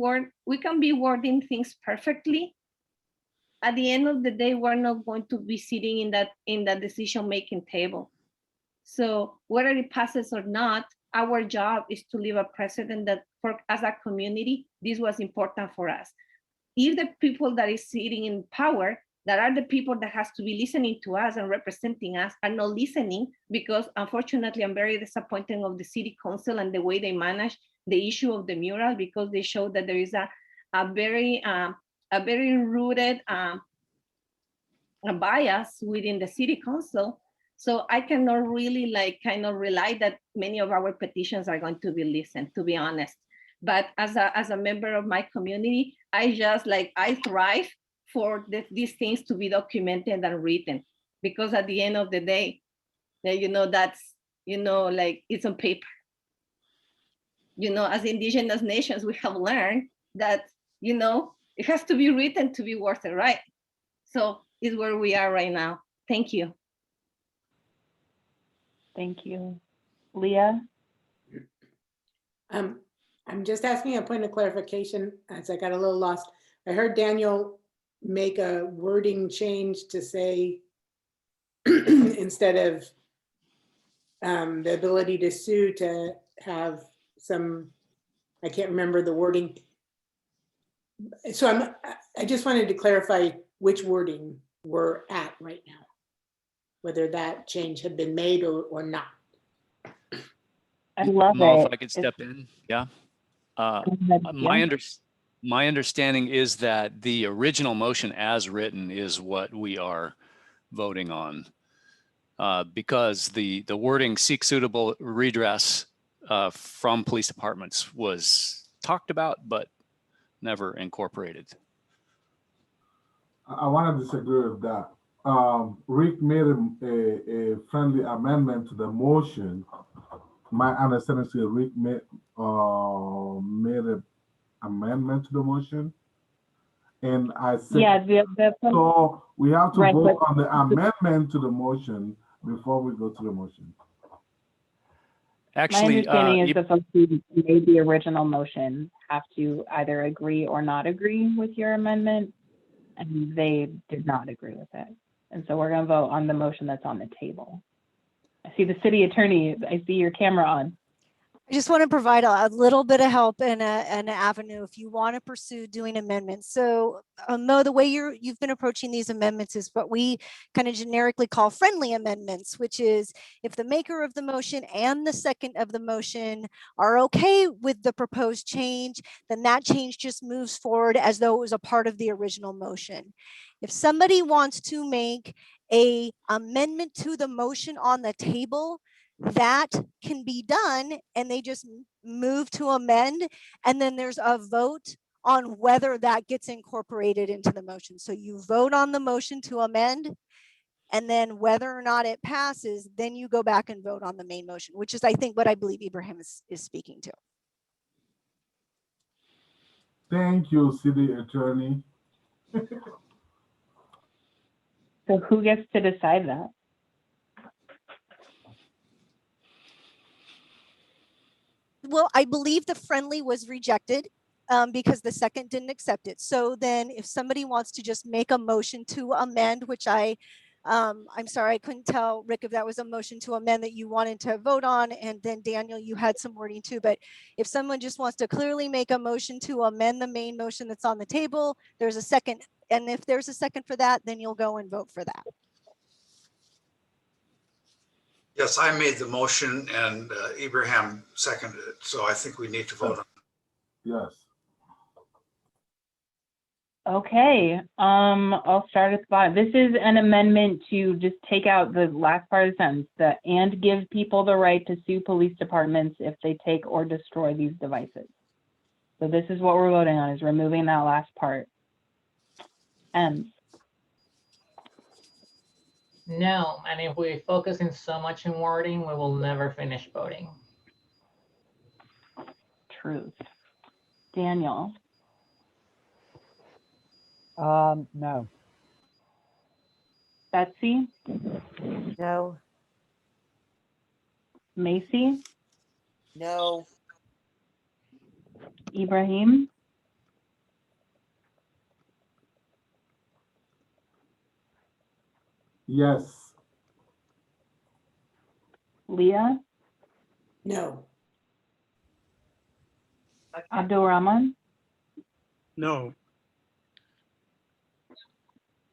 can be wording things perfectly, at the end of the day, we're not going to be sitting in that decision-making table. So whether it passes or not, our job is to leave a precedent that for as a community, this was important for us. If the people that is sitting in power, that are the people that has to be listening to us and representing us, are not listening, because unfortunately, I'm very disappointed of the city council and the way they manage the issue of the mural, because they show that there is a very rooted a bias within the city council. So I cannot really kind of rely that many of our petitions are going to be listened, to be honest. But as a member of my community, I thrive for these things to be documented and written, because at the end of the day, that's, it's on paper. As indigenous nations, we have learned that, it has to be written to be worth it, right? So it's where we are right now. Thank you. Thank you. Leah? I'm just asking a point of clarification, as I got a little lost. I heard Daniel make a wording change to say, instead of the ability to sue, to have some, I can't remember the wording. So I just wanted to clarify which wording we're at right now, whether that change had been made or not. I love Mo, it. if I could step in, yeah. Yeah. My understanding is that the original motion as written is what we are voting on, because the wording "seek suitable redress" from police departments was talked about but never incorporated. I want to disagree with that. Rick made a friendly amendment to the motion. My understanding is Rick made an amendment to the motion. And I said, yeah, so we have to right, vote on the amendment to the motion before we go to the motion. Actually, my understanding is the folks who made the original motion have to either agree or not agree with your amendment, and they did not agree with it. And so we're going to vote on the motion that's on the table. I see the city attorney. I see your camera on. I just want to provide a little bit of help and an avenue if you want to pursue doing amendments. So Mo, the way you've been approaching these amendments is what we kind of generically call friendly amendments, which is if the maker of the motion and the second of the motion are okay with the proposed change, then that change just moves forward as though it was a part of the original motion. If somebody wants to make an amendment to the motion on the table, that can be done, and they just move to amend, and then there's a vote on whether that gets incorporated into the motion. So you vote on the motion to amend, and then whether or not it passes, then you go back and vote on the main motion, which is, I think, what I believe Ibrahim is speaking to. Thank you, city attorney. So who gets to decide that? Well, I believe the friendly was rejected because the second didn't accept it. So then if somebody wants to just make a motion to amend, which I'm sorry, I couldn't tell, Rick, if that was a motion to amend that you wanted to vote on. And then Daniel, you had some wording too. But if someone just wants to clearly make a motion to amend the main motion that's on the table, there's a second. And if there's a second for that, then you'll go and vote for that. Yes, I made the motion and Ibrahim seconded it. So I think we need to vote on it. Yes. Okay, I'll start at the bottom. This is an amendment to just take out the last part of the sentence, and give people the right to sue police departments if they take or destroy these devices. So this is what we're voting on, is removing that last part. No, and if we focus in so much in wording, we will never finish voting. Truth. Daniel? No. Betsy? No. Macy? No. Ibrahim? Yes. Leah, No. Abdul Rahman, No.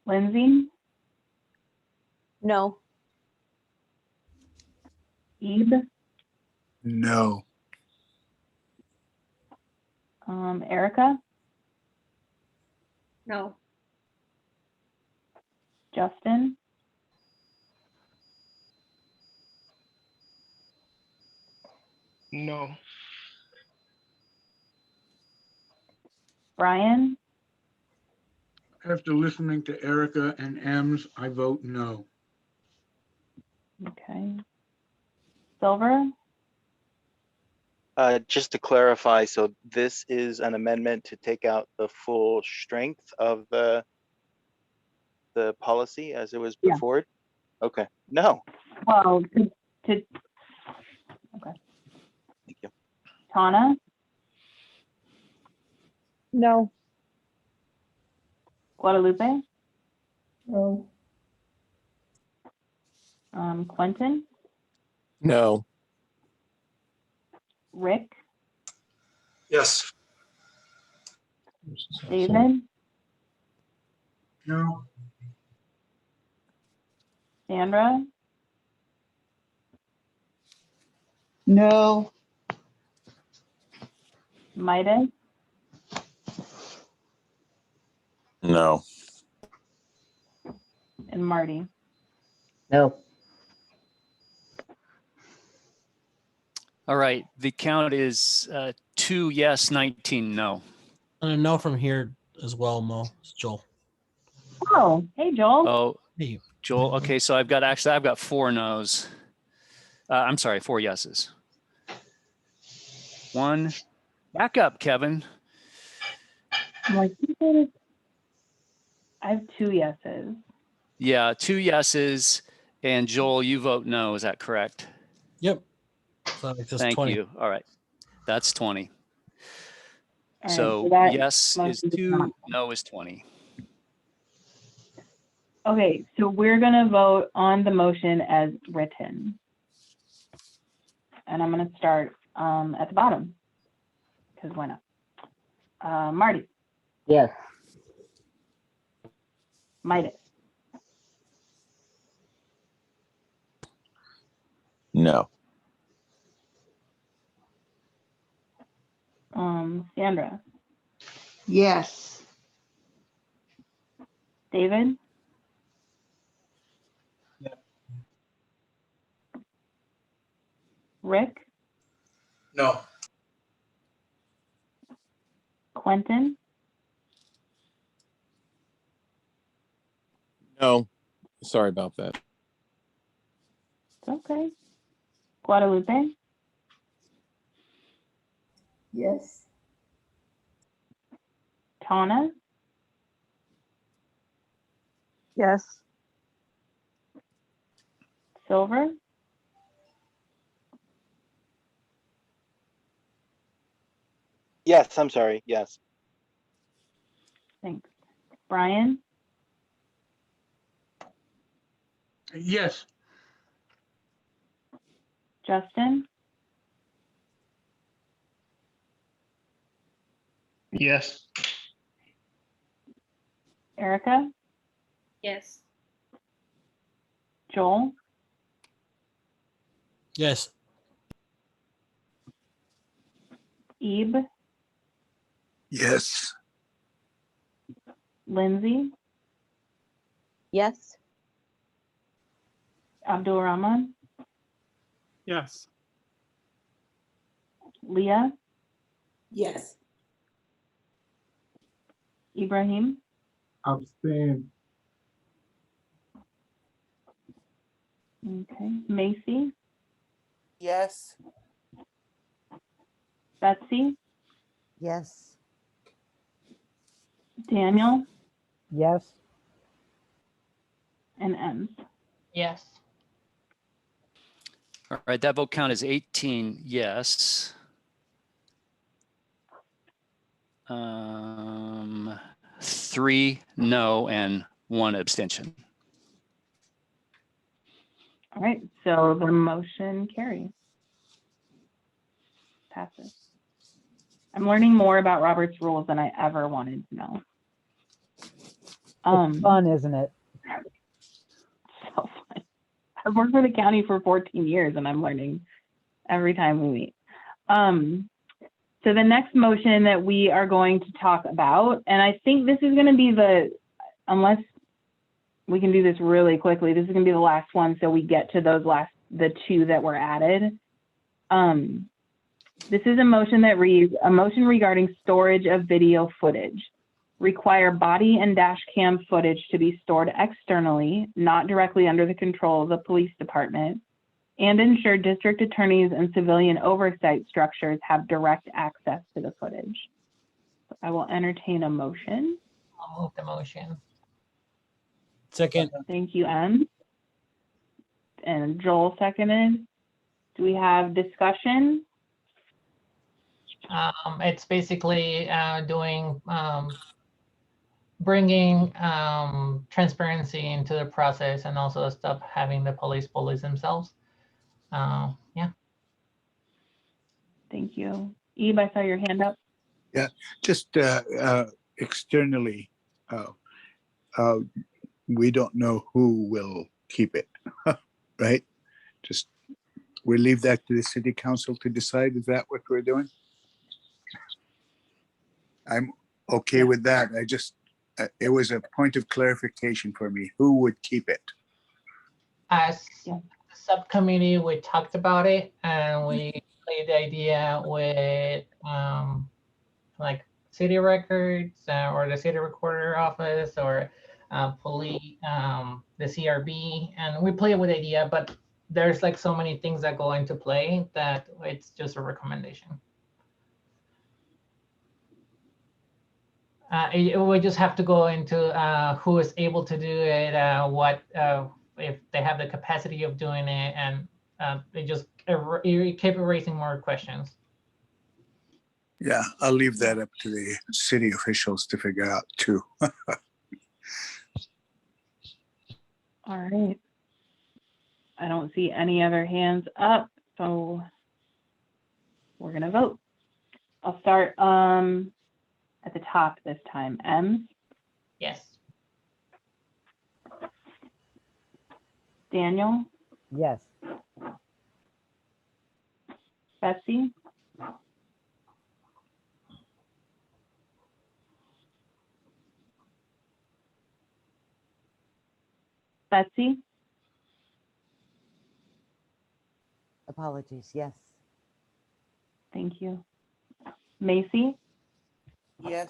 Lindsay, No. Ebe, No. Erica, No. Justin, No. Brian, After listening to Erica and Ems, I vote no. okay. Silver, Just to clarify, so this is an amendment to take out the full strength of the policy as it was put Yeah. forward? Okay, no. well, okay. Thank you. Tauna, No. Guadalupe, No. Quentin, No. Rick, Yes. David, No. Sandra, No. Midas, No. and Marty. No. All right, the count is 2 yes, 19 no. And a no from here as well, Mo. It's Joel. Oh, hey, Joel. Oh, Hey. Joel. Okay, so I've got 4 no's. I'm sorry, 4 yeses. 1. Back up, Kevin. I'm like, I have 2 yeses. Yeah, 2 yeses. And Joel, you vote no. Is that correct? Yep. So it's just Thank 20. you. All right. That's 20. All right, So that yes motion is does 2, not- no is 20. Okay, so we're gonna vote on the motion as written. And I'm gonna start at the bottom, because why not? Marty, Yes. Midas, No. Sandra, Yes. David, Rick, No. Quentin, No. Sorry about that. it's okay. Guadalupe, Yes. Tauna, Yes. Silver, Yes, I'm sorry, yes. thanks. Brian, Yes. Justin, Yes. Erica, Yes. Joel, Yes. Ebe, Yes. Lindsay, Yes. Abdul Rahman, Yes. Leah, Yes. Ibrahim, Abstain. okay, Macy, Yes. Betsy, Yes. Daniel, Yes. and Ems. Yes. All right, that vote count is 18 yes. 3 no and 1 abstention. All right, so the motion carries. Passes. I'm learning more about Robert's rules than I ever wanted to know. It's fun, isn't it? So fun. I've worked for the county for 14 years and I'm learning every time we meet. So the next motion that we are going to talk about, and I think this is going to be unless we can do this really quickly, this is going to be the last one, so we get to the two that were added. This is a motion that reads, a motion regarding storage of video footage. Require body and dash cam footage to be stored externally, not directly under the control of the police department, and ensure district attorneys and civilian oversight structures have direct access to the footage. So I will entertain a motion. I'll move the motion. Second. Thank you, Em. And Joel seconded. Do we have discussion? It's basically bringing transparency into the process, and also stop having the police themselves. Yeah. Thank you. Eve, I saw your hand up. Yeah, just externally, we don't know who will keep it, right? Just we leave that to the city council to decide. Is that what we're doing? I'm okay with that. I just, it was a point of clarification for me. Who would keep it? As a subcommittee, we talked about it, and we played the idea with like city records or the city recorder office or police, the CRB, and we play with the idea, but there's like so many things that go into play that it's just a recommendation. We just have to go into who is able to do it, what if they have the capacity of doing it, and they just keep raising more questions. Yeah, I'll leave that up to the city officials to figure out too. All right. I don't see any other hands up, so we're gonna vote. I'll start at the top this time. Em? Yes. Daniel? Yes. Betsy? Betsy? Apologies, yes. Thank you. Macy? Yes.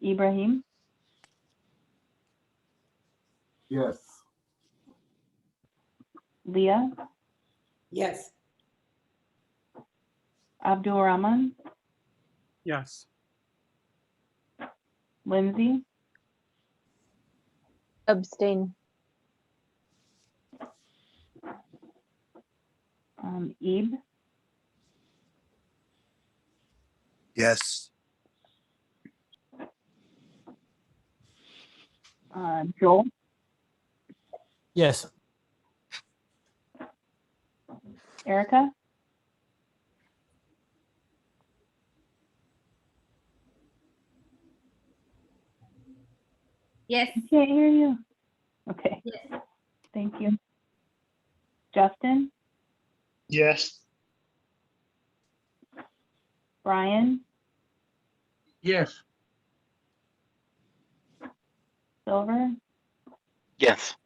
Ibrahim? Yes. Leah? Yes. Abdul Rahman? Yes. Lindsay? Abstain. Ebe? Yes. Joel? Yes. Erica? Yes. I can't hear you. Okay. Yes. Thank you. Justin? Yes. Brian? Yes. Silver? Yes.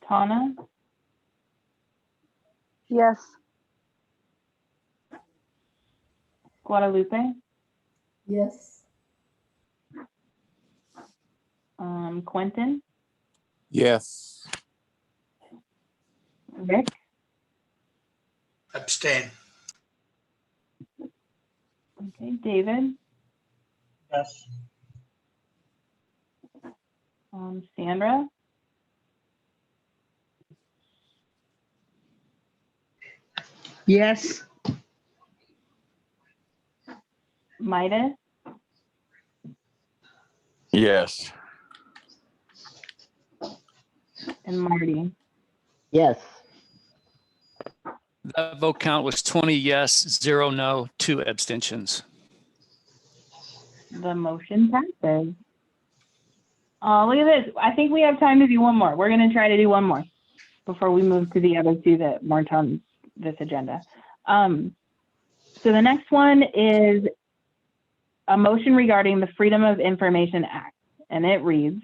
Tauna? Yes. Guadalupe? Yes. Quentin? Yes. Rick? Abstain. Okay, David? Yes. Sandra? Yes. Midas? Yes. And Marty. Yes. The vote count was 20 yes, 0 no, 2 abstentions. The motion passes. Look at this. I think we have time to do one more. We're going to try to do one more before we move to the other two that weren't on this agenda. So the next one is a motion regarding the Freedom of Information Act, and it reads,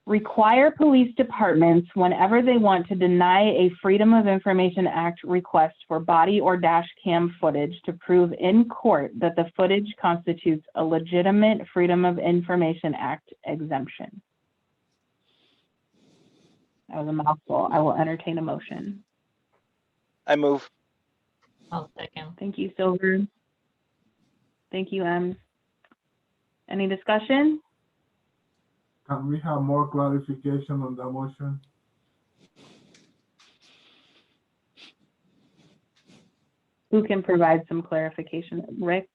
require police departments whenever they want to deny a Freedom of Information Act request for body or dash cam footage to prove in court that the footage constitutes a legitimate Freedom of Information Act exemption. That was a mouthful. I will entertain a motion. I move. I'll second. Thank you, Silver. Thank you, Em. Any discussion? Can we have more clarification on the motion? Who can provide some clarification? Rick,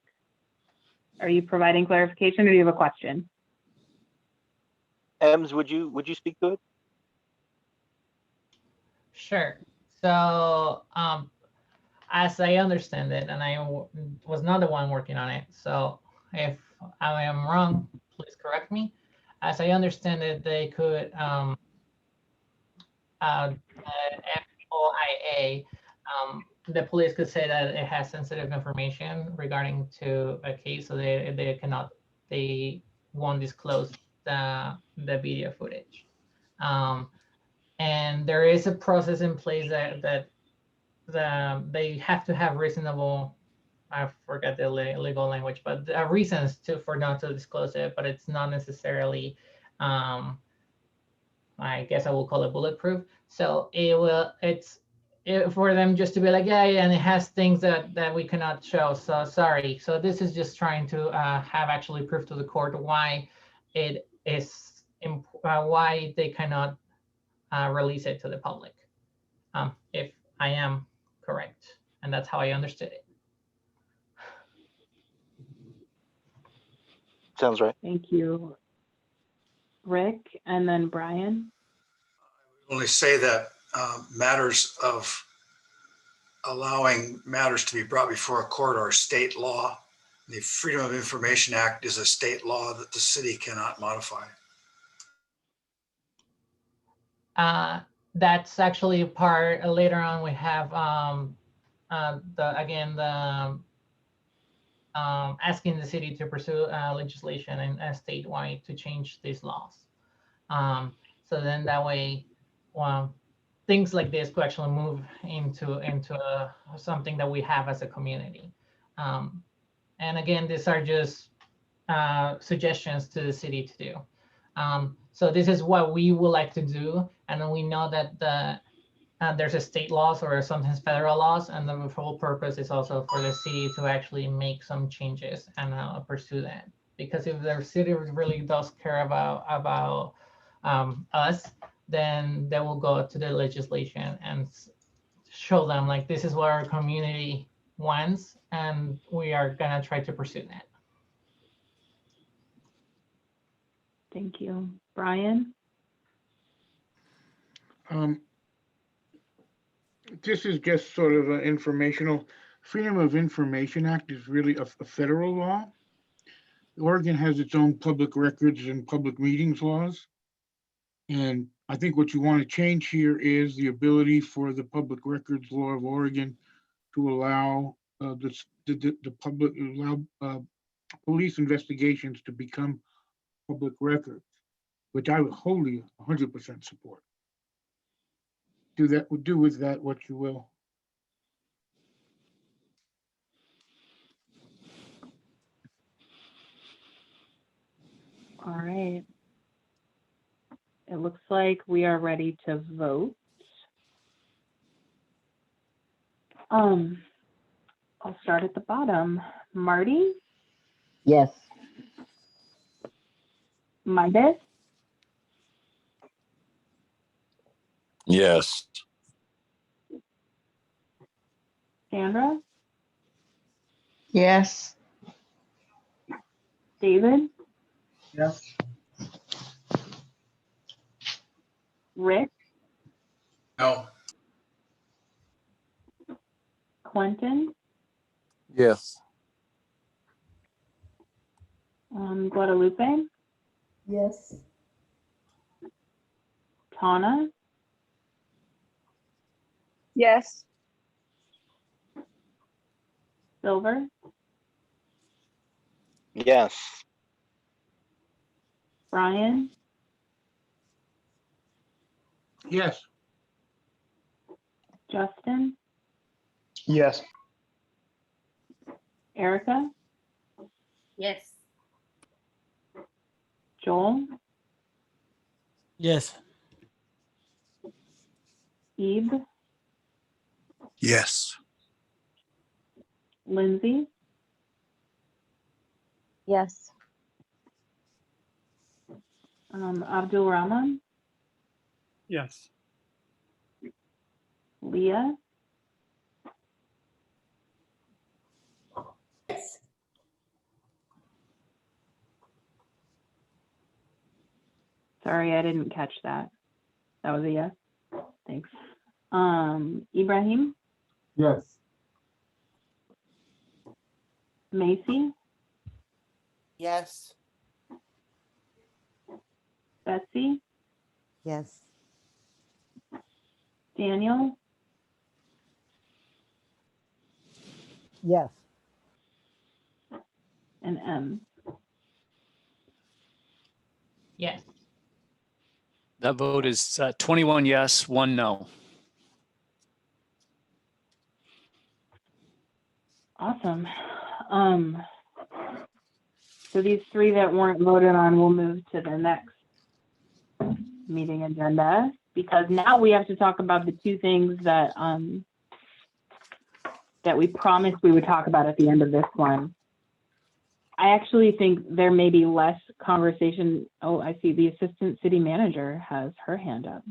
are you providing clarification or do you have a question? Ems, would you speak to it? Sure. So, as I understand it, and I was not the one working on it, so if I am wrong, please correct me. As I understand it, they could FOIA, the police could say that it has sensitive information regarding to a case, so they won't disclose the video footage. And there is a process in place that they have to have reasonable, I forget the legal language, but reasons for not to disclose it, but it's not necessarily, I guess I will call it bulletproof. So it's for them just to be like, yeah, and it has things that we cannot show, so sorry. So this is just trying to have actually proof to the court why it is, why they cannot release it to the public, if I am correct. And that's how I understood it. Sounds right. Thank you, Rick, and then Brian. Only say that matters of allowing matters to be brought before a court are state law. The Freedom of Information Act is a state law that the city cannot modify. That's actually a part later on. We have asking the city to pursue legislation and statewide to change these laws. So then that way, things like this could actually move into something that we have as a community. And again, these are just suggestions to the city to do. So this is what we would like to do, and then we know that there's a state laws or sometimes federal laws, and the whole purpose is also for the city to actually make some changes and pursue that. Because if the city really does care about us, then they will go to the legislation and show them like, this is what our community wants, and we are gonna try to pursue that. Thank you. Brian? This is just sort of an informational. Freedom of Information Act is really a federal law. Oregon has its own public records and public meetings laws. And I think what you want to change here is the ability for the public records law of Oregon to allow the public, allow police investigations to become public records, which I would wholly 100% support. Do with that what you will. All right. It looks like we are ready to vote. I'll start at the bottom. Marty? Yes. Midas? Yes. Sandra? Yes. David? Yes. Rick, No. Quentin, Yes. Guadalupe, Yes. Tauna, Yes. Silver, Yes. Brian, Yes. Justin, Yes. Erica, Yes. Joel, Yes. Ebe, Yes. Lindsay, Yes. Abdul Rahman, Yes. Leah, Yes. sorry, I didn't catch that. That was a yes. Thanks. Ibrahim, Yes. Macy, Yes. Betsy, Yes. Daniel, Yes. and M. Yes. That vote is 21 yes, 1 no. Awesome. So these three that weren't voted on will move to the next meeting agenda, because now we have to talk about the two things that that we promised we would talk about at the end of this one. I actually think there may be less conversation. Oh, I see the assistant city manager has her hand up.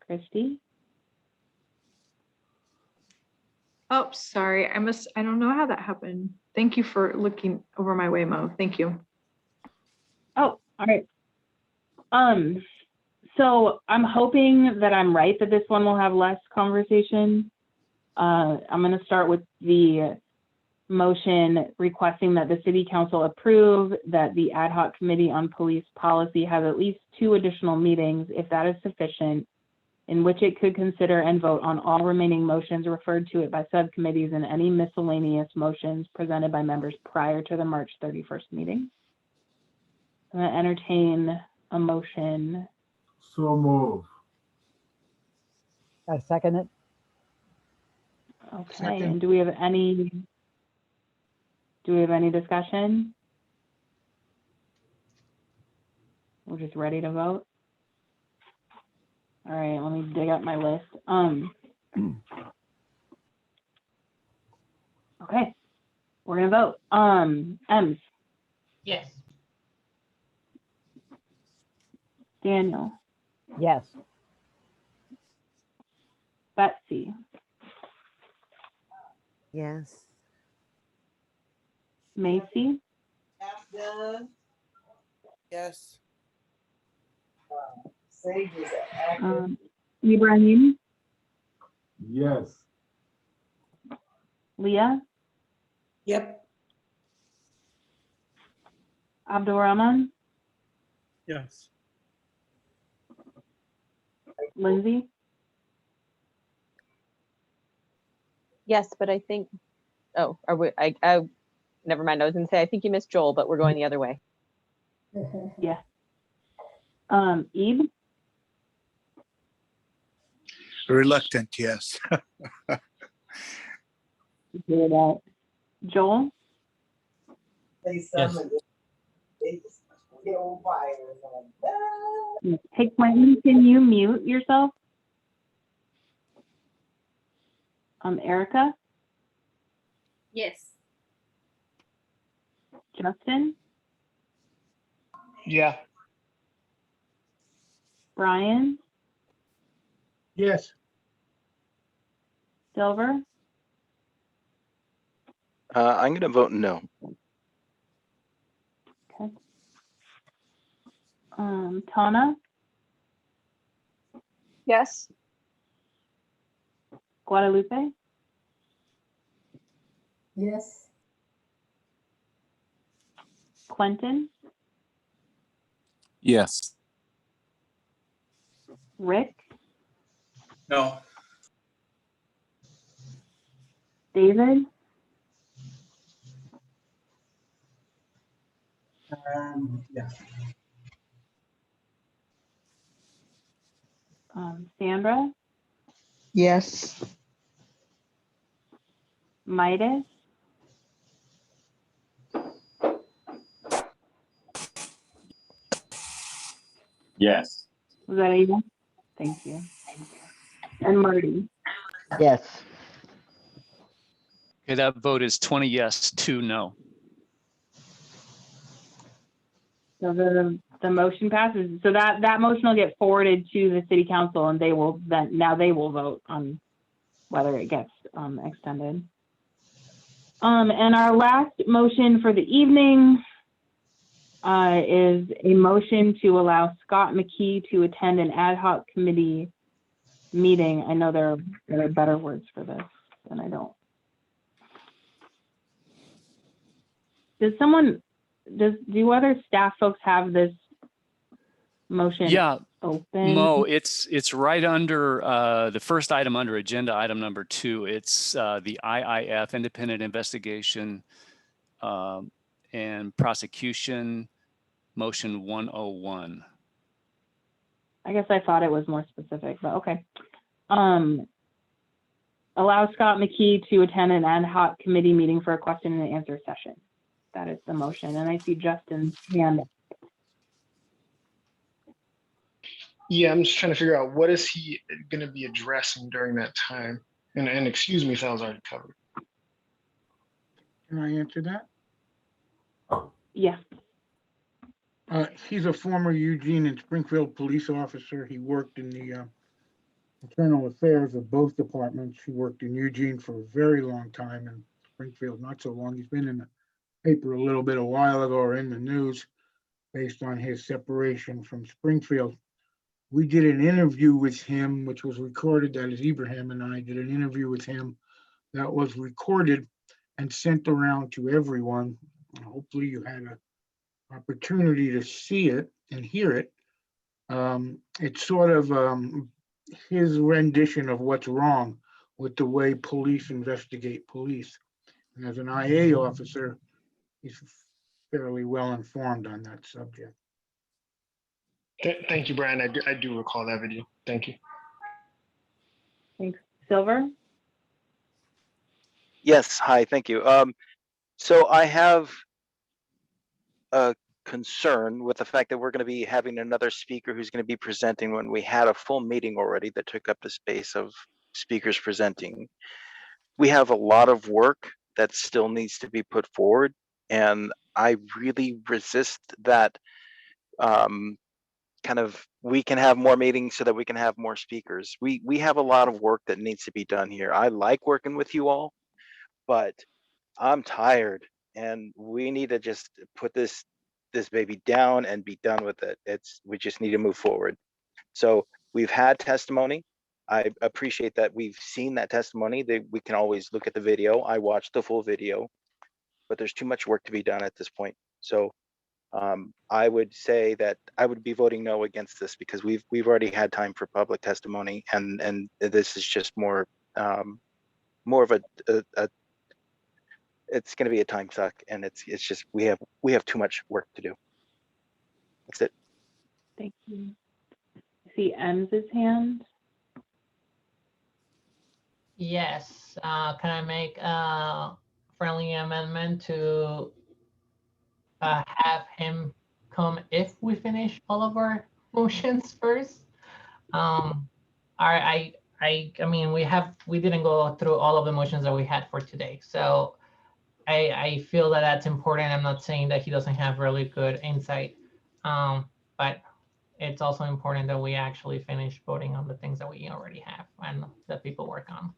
Christy? Oh, sorry. I don't know how that happened. Thank you for looking over my way, Mo. Thank you. Oh, all right. So I'm hoping that I'm right, that this one will have less conversation. I'm going to start with the motion requesting that the city council approve that the ad hoc committee on police policy has at least 2 additional meetings, if that is sufficient, in which it could consider and vote on all remaining motions referred to it by subcommittees and any miscellaneous motions presented by members prior to the March 31st meeting. I'm going to entertain a motion. So move. I second it. Okay, Second. and do we have any discussion? We're just ready to vote. All right, let me dig up my list. Okay, we're gonna vote. Ems, Yes. Daniel, Yes. Betsy, Yes. Macy, Yes. Ibrahim, Yes. Leah, Yep. Abdulrahman, Yes. Lindsay, Yes, but I think, oh, are we, never mind. I was gonna say, I think you missed Joel, but we're going the other way. yeah. Ebe, Reluctant, yes. hear that. Joel, Yes. hey Quentin, can you mute yourself? Erica, Yes. Justin, Yeah. Brian, Yes. Silver, I'm going to vote no. okay. Tauna, Yes. Guadalupe, Yes. Quentin, Yes. Rick, No. David, Yeah. Sandra, Yes. Midas, Yes. was that a yes? Thank you. And Marty. Yes. Okay, that vote is 20 yes, 2 no. So the motion passes. So that motion will get forwarded to the city council, and they will vote on whether it gets extended. And our last motion for the evening is a motion to allow Scott McKee to attend an ad hoc committee meeting. I know there are better words for this, and I don't. Do other staff folks have this motion Yeah, open? Mo, it's right under the first item under agenda item number 2. It's the IIF, Independent Investigation and Prosecution Motion 101. I guess I thought it was more specific, but okay. Allow Scott McKee to attend an ad hoc committee meeting for a question and answer session. That is the motion, and I see Justin's hand. Yeah, I'm just trying to figure out what is he going to be addressing during that time. And excuse me if that was already covered. Can I answer that? Yeah. He's a former Eugene and Springfield police officer. He worked in the internal affairs of both departments. He worked in Eugene for a very long time and Springfield not so long. He's been in the paper a little bit a while ago, or in the news, based on his separation from Springfield. We did an interview with him, which was recorded. That is, Ibrahim and I did an interview with him that was recorded and sent around to everyone. Hopefully you had an opportunity to see it and hear it. It's sort of his rendition of what's wrong with the way police investigate police. And as an IA officer, he's fairly well informed on that subject. Thank you, Brian. I do recall that video. Thank you. Thanks. Silver? Yes, hi, thank you. So I have a concern with the fact that we're going to be having another speaker who's going to be presenting when we had a full meeting already that took up the space of speakers presenting. We have a lot of work that still needs to be put forward, and I really resist that kind of, we can have more meetings so that we can have more speakers. We have a lot of work that needs to be done here. I like working with you all, but I'm tired, and we need to just put this baby down and be done with it. We just need to move forward. So we've had testimony. I appreciate that we've seen that testimony. We can always look at the video. I watched the full video, but there's too much work to be done at this point. So I would say that I would be voting no against this, because we've already had time for public testimony, and this is just more of a it's going to be a time suck, and it's just we have too much work to do. That's it. Thank you. I see Ems's hand. Yes. Can I make a friendly amendment to have him come if we finish all of our motions first? I mean, we didn't go through all of the motions that we had for today, so I feel that that's important. I'm not saying that he doesn't have really good insight, but it's also important that we actually finish voting on the things that we already have and that people work on.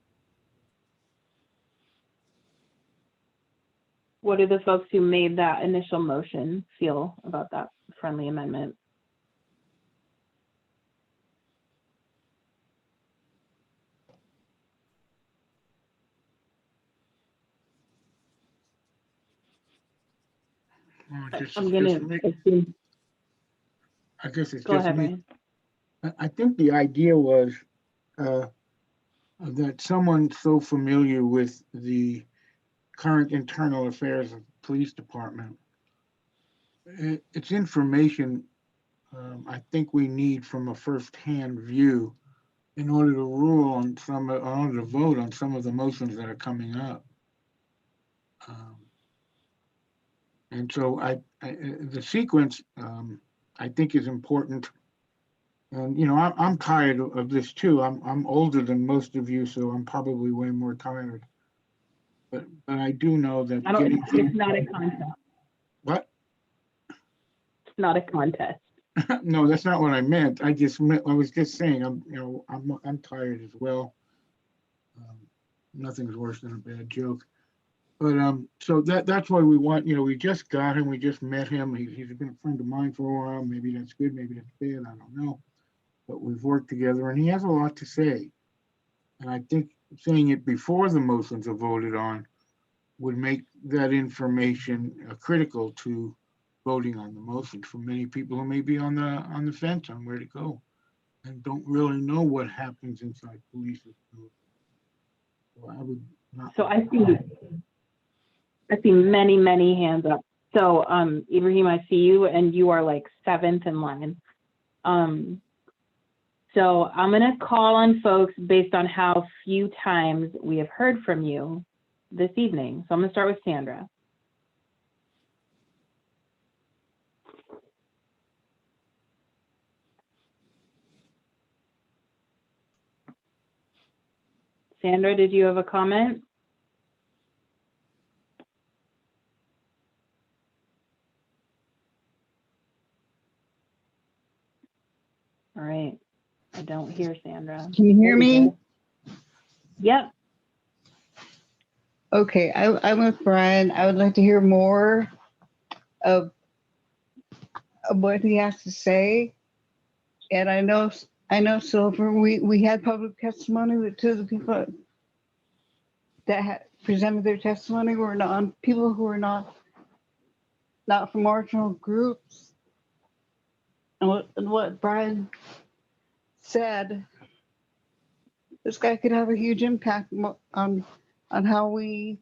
What do the folks who made that initial motion feel about that friendly amendment? I'm gonna assume. I guess it's just me. I think the idea was that someone so familiar with the current internal affairs of the police department, it's information I think we need from a first-hand view in order to rule on in order to vote on some of the motions that are coming up. And so the sequence I think is important. And I'm tired of this too. I'm older than most of you, so I'm probably way more tired. But I do know that it's not a contest. What? It's not a contest. No, that's not what I meant. I was just saying I'm tired as well. Nothing's worse than a bad joke. But so that's why we want, we just got him, we just met him. He's been a friend of mine for a while. Maybe that's good, maybe that's bad, I don't know. But we've worked together and he has a lot to say. And I think saying it before the motions are voted on would make that information critical to voting on the motion for many people who may be on the fence on where to go and don't really know what happens inside police. So I would not. So I see many hands up. So Ibrahim, I see you and you are like 7th in line. So I'm gonna call on folks based on how few times we have heard from you this evening. So I'm gonna start with Sandra. Sandra, did you have a comment? All right, I don't hear Sandra. Can you hear me? Yep. Okay, I'm with Brian. I would like to hear more of what he has to say. And I know Silver, we had public testimony with 2 of the people that had presented their testimony were people who were not from marginal groups. And what Brian said, this guy could have a huge impact on how we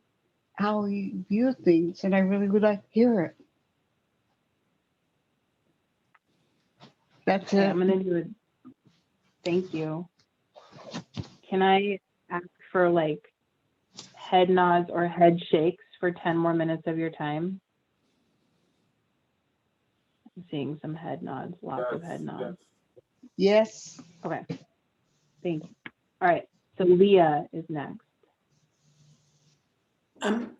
view things, and I really would like to hear it. That's it. I'm gonna do it. Thank you. Can I ask for like head nods or head shakes for 10 more minutes of your time? I'm seeing some head nods, lots of head nods. Yes. Okay. Thank you. All right. So Leah is next.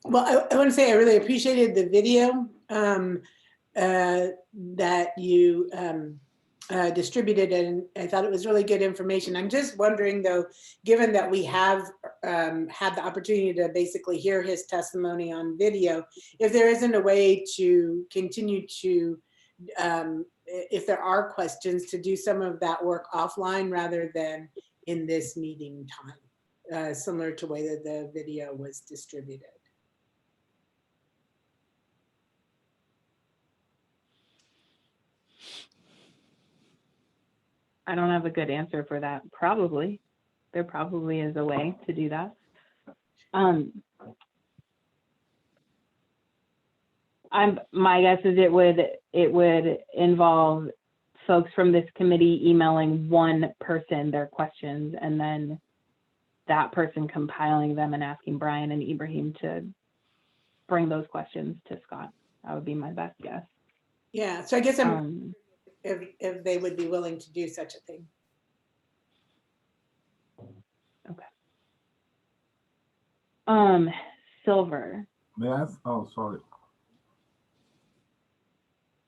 Well, I want to say I really appreciated the video that you distributed, and I thought it was really good information. I'm just wondering though, given that we have had the opportunity to basically hear his testimony on video, if there isn't a way to continue to, if there are questions, to do some of that work offline rather than in this meeting time, similar to the way that the video was distributed. I don't have a good answer for that. Probably. There probably is a way to do that. My guess is it would involve folks from this committee emailing one person their questions and then that person compiling them and asking Brian and Ibrahim to bring those questions to Scott. That would be my best guess. Yeah, so I guess if they would be willing to do such a thing. Okay. Silver. May I ask? Oh, sorry.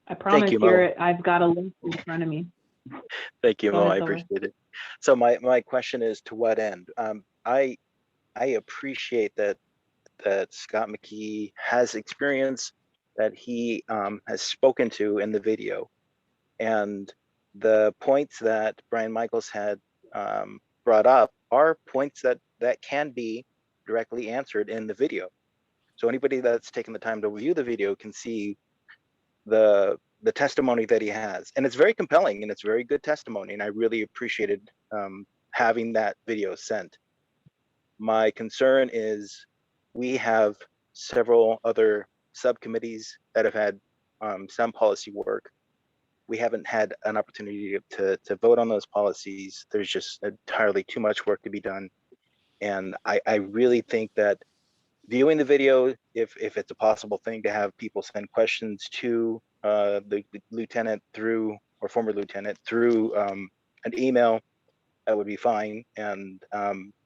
I promise you, I've got a list in front of me. Thank you, Go Mo. ahead, I Silver. appreciate it. So my question is, to what end? I appreciate that Scott McKee has experience that he has spoken to in the video, and the points that Brian Michaels had brought up are points that can be directly answered in the video. So anybody that's taken the time to view the video can see the testimony that he has, and it's very compelling and it's very good testimony, and I really appreciated having that video sent. My concern is we have several other subcommittees that have had some policy work. We haven't had an opportunity to vote on those policies. There's just entirely too much work to be done. And I really think that viewing the video, if it's a possible thing to have people send questions to the lieutenant through, or former lieutenant through an email, that would be fine. And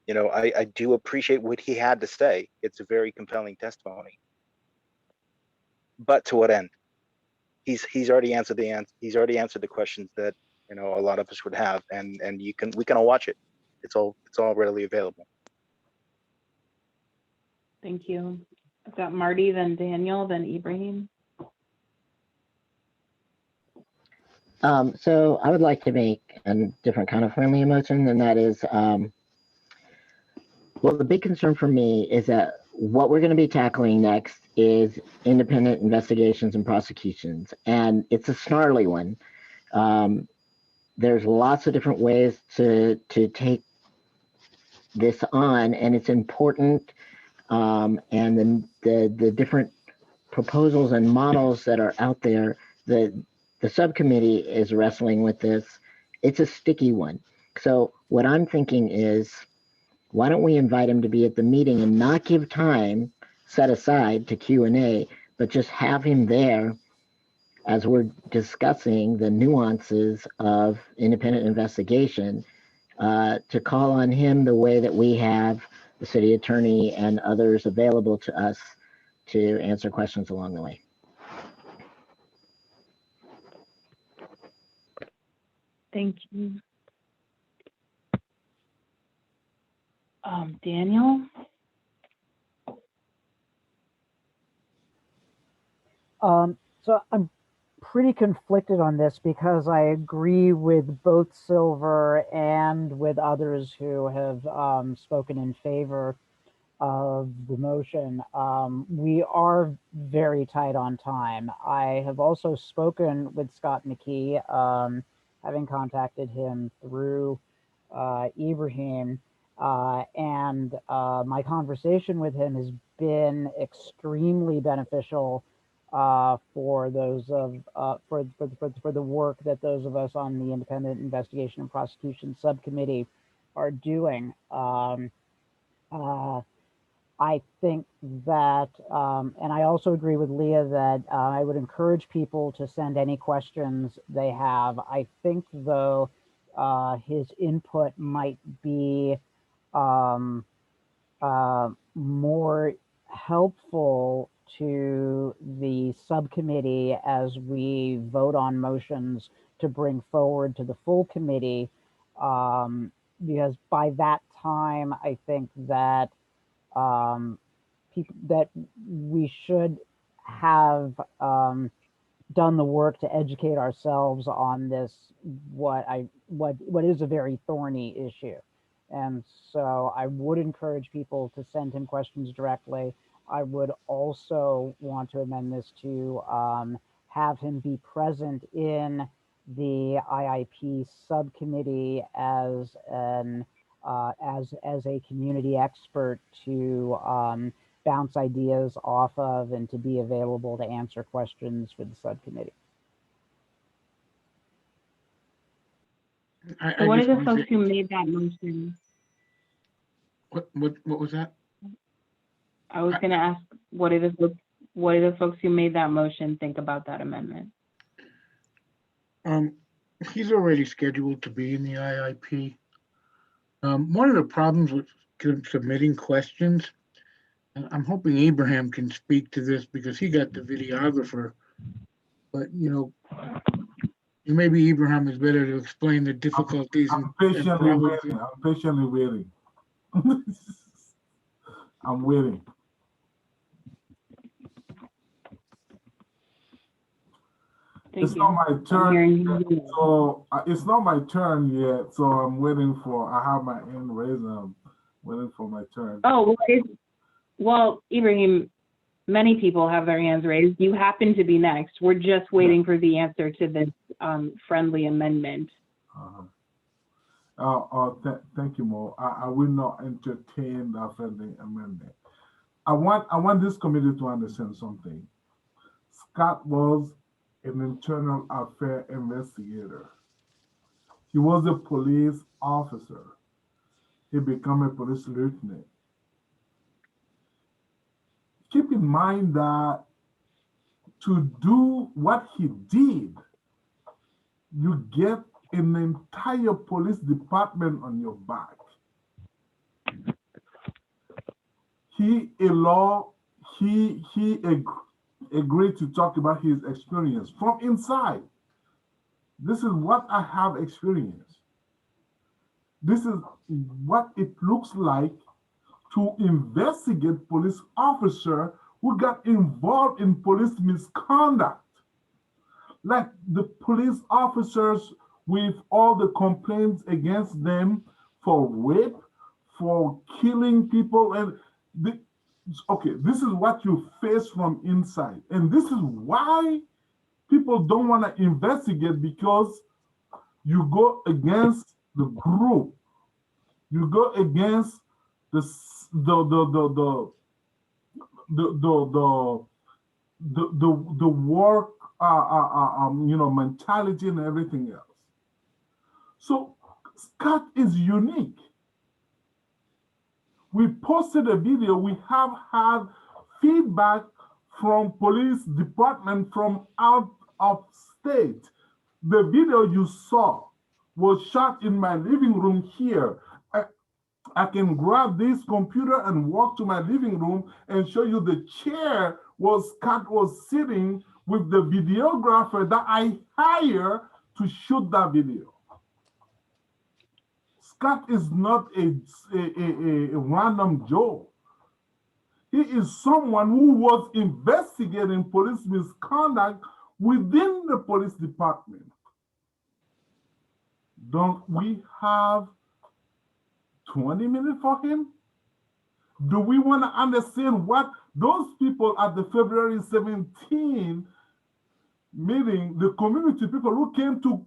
you know, I do appreciate what he had to say. It's a very compelling testimony. But to what end? He's already answered the questions that, you know, a lot of us would have, and we can all watch it. It's all readily available. Thank you. I've got Marty, then Daniel, then Ibrahim. So I would like to make a different kind of friendly motion, and that is, well, the big concern for me is that what we're going to be tackling next is independent investigations and prosecutions, and it's a snarly one. There's lots of different ways to take this on, and it's important. And then the different proposals and models that are out there, the subcommittee is wrestling with this. It's a sticky one. So what I'm thinking is, why don't we invite him to be at the meeting and not give time set aside to Q&A, but just have him there as we're discussing the nuances of independent investigation, to call on him the way that we have the city attorney and others available to us to answer questions along the way. Thank you. Daniel? So I'm pretty conflicted on this because I agree with both Silver and with others who have spoken in favor of the motion. We are very tight on time. I have also spoken with Scott McKee, having contacted him through Ibrahim, and my conversation with him has been extremely beneficial for those of for the work that those of us on the Independent Investigation and Prosecution Subcommittee are doing. I think that, and I also agree with Leah that I would encourage people to send any questions they have. I think, though, his input might be more helpful to the subcommittee as we vote on motions to bring forward to the full committee, because by that time, I think that that we should have done the work to educate ourselves on this, what is a very thorny issue. And so I would encourage people to send him questions directly. I would also want to amend this to have him be present in the IIP subcommittee as an as a community expert to bounce ideas off of and to be available to answer questions for the subcommittee. I What are just the want to folks say- who made that motion? What was that? I was going to ask, what do the folks who made that motion think about that amendment? He's already scheduled to be in the IIP. One of the problems with submitting questions, and I'm hoping Abraham can speak to this because he got the videographer, but you know, maybe Abraham is better to explain the difficulties. I'm patiently waiting. I'm patiently waiting. I'm waiting. It's not my turn yet, so it's not my turn yet. So I'm waiting for. I have my hand raised. I'm waiting for my turn. Oh, well, Ibrahim, many people have their hands raised. You happen to be next. We're just waiting for the answer to this friendly amendment. Thank you, Mo. I will not entertain that friendly amendment. I want this committee to understand something. Scott was an internal affair investigator. He was a police officer. He became a police lieutenant. Keep in mind that to do what he did, you get an entire police department on your back. He agreed to talk about his experience from inside. This is what I have experienced. This is what it looks like to investigate police officer who got involved in police misconduct. Like the police officers with all the complaints against them for rape, for killing people. And okay, this is what you face from inside. And this is why people don't want to investigate, because you go against the group. You go against the work, mentality and everything else. So Scott is unique. We posted a video. We have had feedback from police department from out of state. The video you saw was shot in my living room here. I can grab this computer and walk to my living room and show you the chair Scott was sitting with the videographer that I hired to shoot that video. Scott is not a random Joe. He is someone who was investigating police misconduct within the police department. Don't we have 20 minutes for him? Do we want to understand what those people at the February 17 meeting, the community people who came to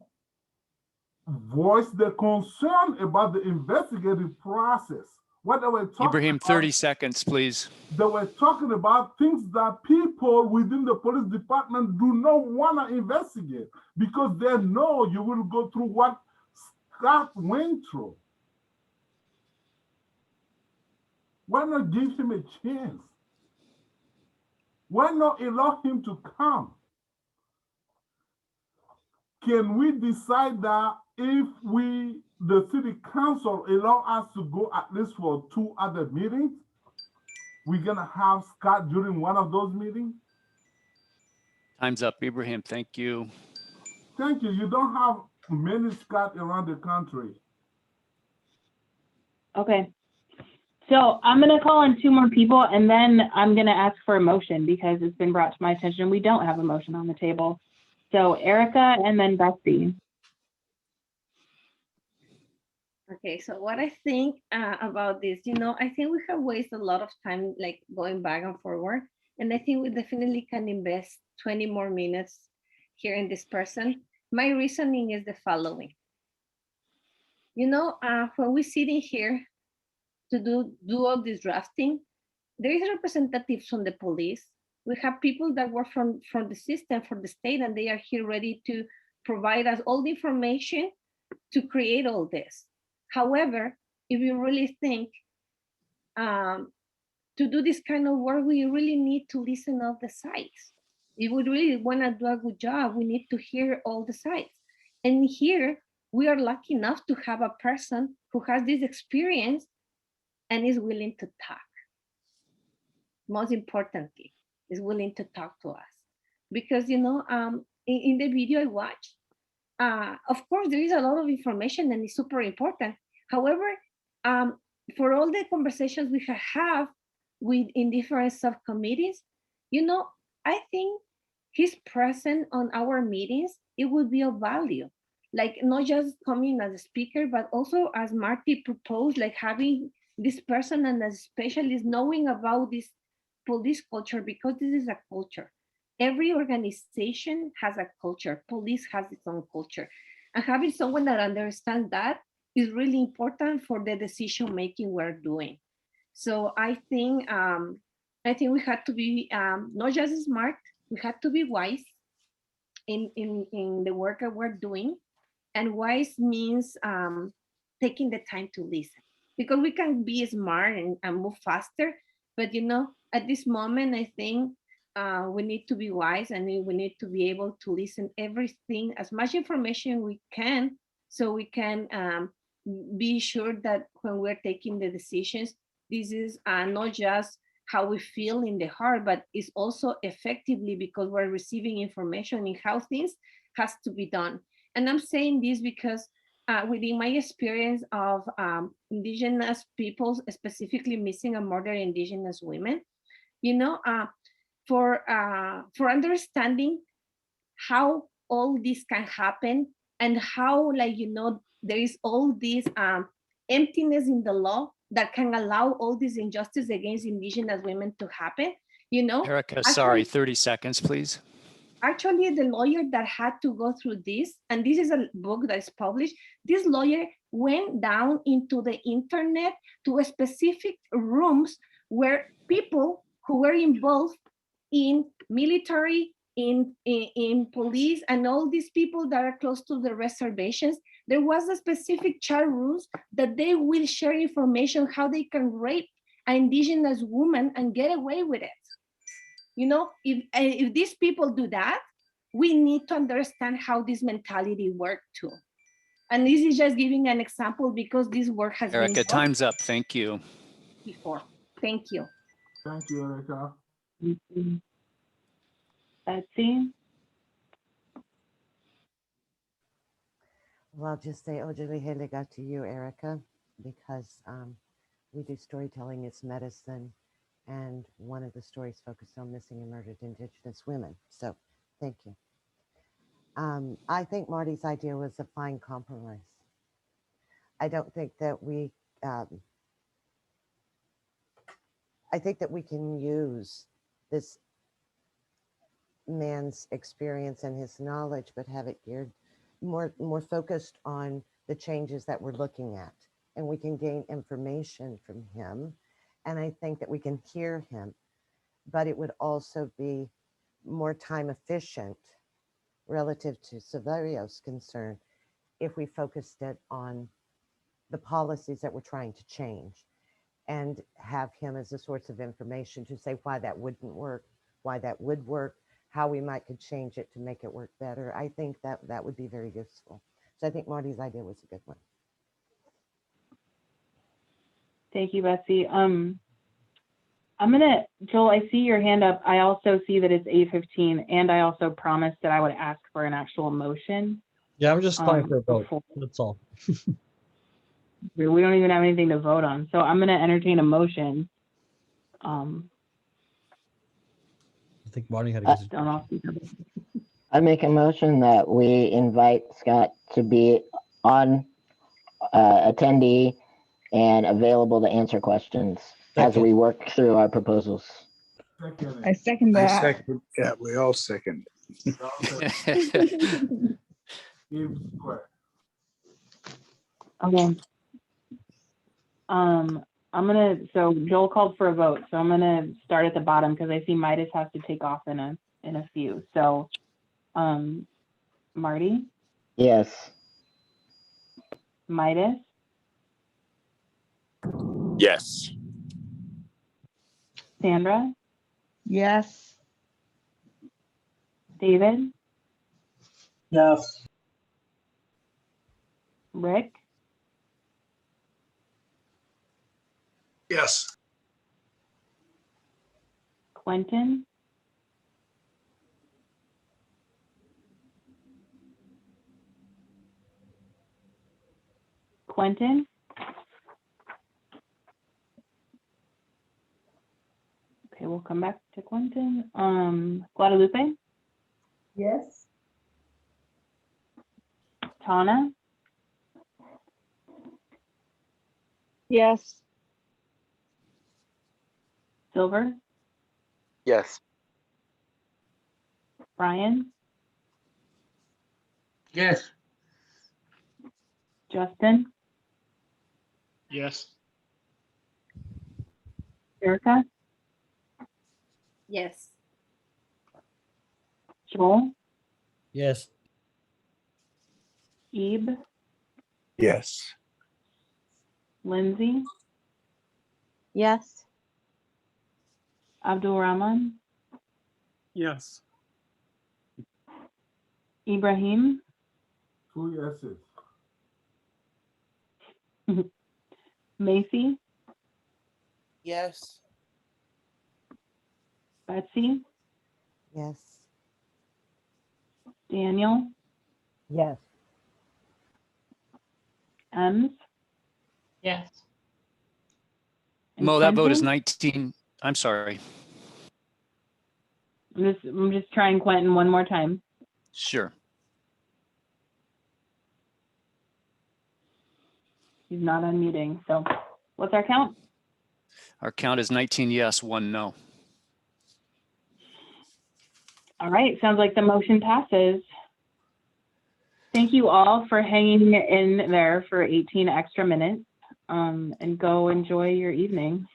voice their concern about the investigative process, what they were talking Ibrahim, about, 30 seconds, please. They were talking about things that people within the police department do not want to investigate because they know you will go through what Scott went through. Why not give him a chance? Why not allow him to come? Can we decide that if the city council allow us to go at least for 2 other meetings, we're gonna have Scott during one of those meetings? Time's up, Ibrahim. Thank you. Thank you. You don't have many Scott around the country. Okay. So I'm going to call on 2 more people, and then I'm going to ask for a motion because it's been brought to my attention we don't have a motion on the table. So Erica and then Betsy. Okay, so what I think about this, I think we have wasted a lot of time like going back and forward. And I think we definitely can invest 20 more minutes here in this person. My reasoning is the following. When we're sitting here to do all this drafting, there is representatives from the police. We have people that work from the system, from the state, and they are here ready to provide us all the information to create all this. However, if you really think to do this kind of work, we really need to listen to the sides. If we really want to do a good job, we need to hear all the sides. And here, we are lucky enough to have a person who has this experience and is willing to talk. Most importantly, is willing to talk to us. Because, in the video I watched, of course, there is a lot of information and it's super important. However, for all the conversations we have in different subcommittees, I think his presence on our meetings, it would be of value. Like not just coming as a speaker, but also as Marty proposed, like having this person and as a specialist knowing about this police culture, because this is a culture. Every organization has a culture. Police has its own culture. And having someone that understands that is really important for the decision making we're doing. So I think we had to be not just smart, we had to be wise in the work that we're doing. And wise means taking the time to listen, because we can be smart and move faster, but at this moment I think we need to be wise, and we need to be able to listen everything, as much information we can, so we can be sure that when we're taking the decisions, this is not just how we feel in the heart, but it's also effectively because we're receiving information in how things has to be done. And I'm saying this because within my experience of indigenous peoples, specifically missing and murdered indigenous women, for understanding how all this can happen, and how, there is all this emptiness in the law that can allow all this injustice against indigenous women to happen. Erica, sorry, 30 seconds, please. Actually, the lawyer that had to go through this, and this is a book that is published, this lawyer went down into the internet to a specific rooms where people who were involved in military, in police, and all these people that are close to the reservations, there was a specific chat rooms that they will share information how they can rape an indigenous woman and get away with it. If these people do that, we need to understand how this mentality works too. And this is just giving an example because this work has Erica, been time's up. Thank you. Before. Thank you. Thank you, Erica. Betsy? Well, I'll just say Ojalihele got to you, Erica, because we do storytelling as medicine, and one of the stories focused on missing and murdered Indigenous women. So thank you. I think Marty's idea was a fine compromise. I don't think that I think that we can use this man's experience and his knowledge, but have it geared more focused on the changes that we're looking at, and we can gain information from him. And I think that we can hear him, but it would also be more time efficient relative to Severio's concern if we focused it on the policies that we're trying to change, and have him as a source of information to say why that wouldn't work, why that would work, how we could change it to make it work better. I think that would be very useful. So I think Marty's idea was a good one. Thank you, Betsy. Joel, I see your hand up. I also see that it's 8:15, and I also promised that I would ask for an actual motion. Yeah, I'm just calling for a vote. That's all. We don't even have anything to vote on. So I'm going to entertain a motion. I think Marty had a good. I make a motion that we invite Scott to be on attendee and available to answer questions as we work through our proposals. I second I that. second, yeah, we all second. Okay. So Joel called for a vote. So I'm gonna start at the bottom because I see Midas has to take off in a few. So, Marty? Yes. Midas? Yes. Sandra? Yes. David? Yes. Rick? Yes. Quentin? Quentin? Okay, we'll come back to Quentin. Guadalupe? Yes. Tauna? Yes. Silver? Yes. Brian, Yes. Justin, Yes. Erica, Yes. Joel, Yes. Ebe, Yes. Lindsay, Yes. Abdul Rahman, Yes. Ibrahim, 2 yeses. Macy, Yes. Betsy, Yes. Daniel, Yes. Ems, Yes. and Mo, that vote is Quentin. 19. I'm sorry. I'm just trying Quentin one more time. Sure. He's not unmuting. So what's our count? Our count is 19 yes, 1 no. All right, sounds like the motion passes. Thank you all for hanging in there for 18 extra minutes, and go enjoy your evening.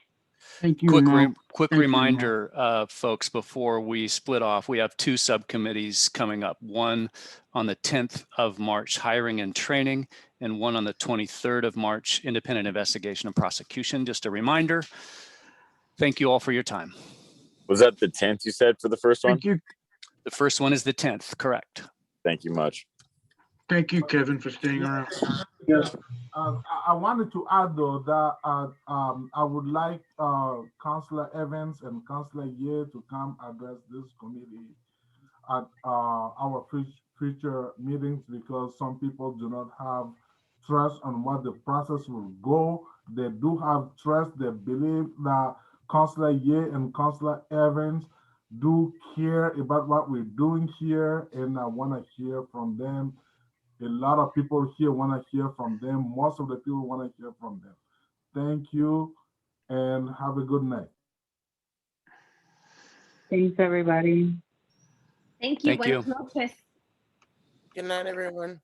Thank you, Mo. Quick Thank you, Mo. reminder, folks, before we split off, we have 2 subcommittees coming up. One on the 10th of March, hiring and training, and one on the 23rd of March, independent investigation and prosecution. Just a reminder. Thank you all for your time. Was that the 10th you said for the first one? Thank you. The first one is the 10th, correct. Thank you much. Thank you, Kevin, for staying around. Yes. I wanted to add though that I would like Councillor Evans and Councillor Ye to come address this committee at our future meetings, because some people do not have trust on what the process will go. They do have trust. They believe that Councillor Ye and Councillor Evans do care about what we're doing here, and I want to hear from them. A lot of people here want to hear from them. Most of the people want to hear from them. Thank you and have a good night. Thanks, everybody. Thank you. Thank you. Buenas noches. Good night, everyone.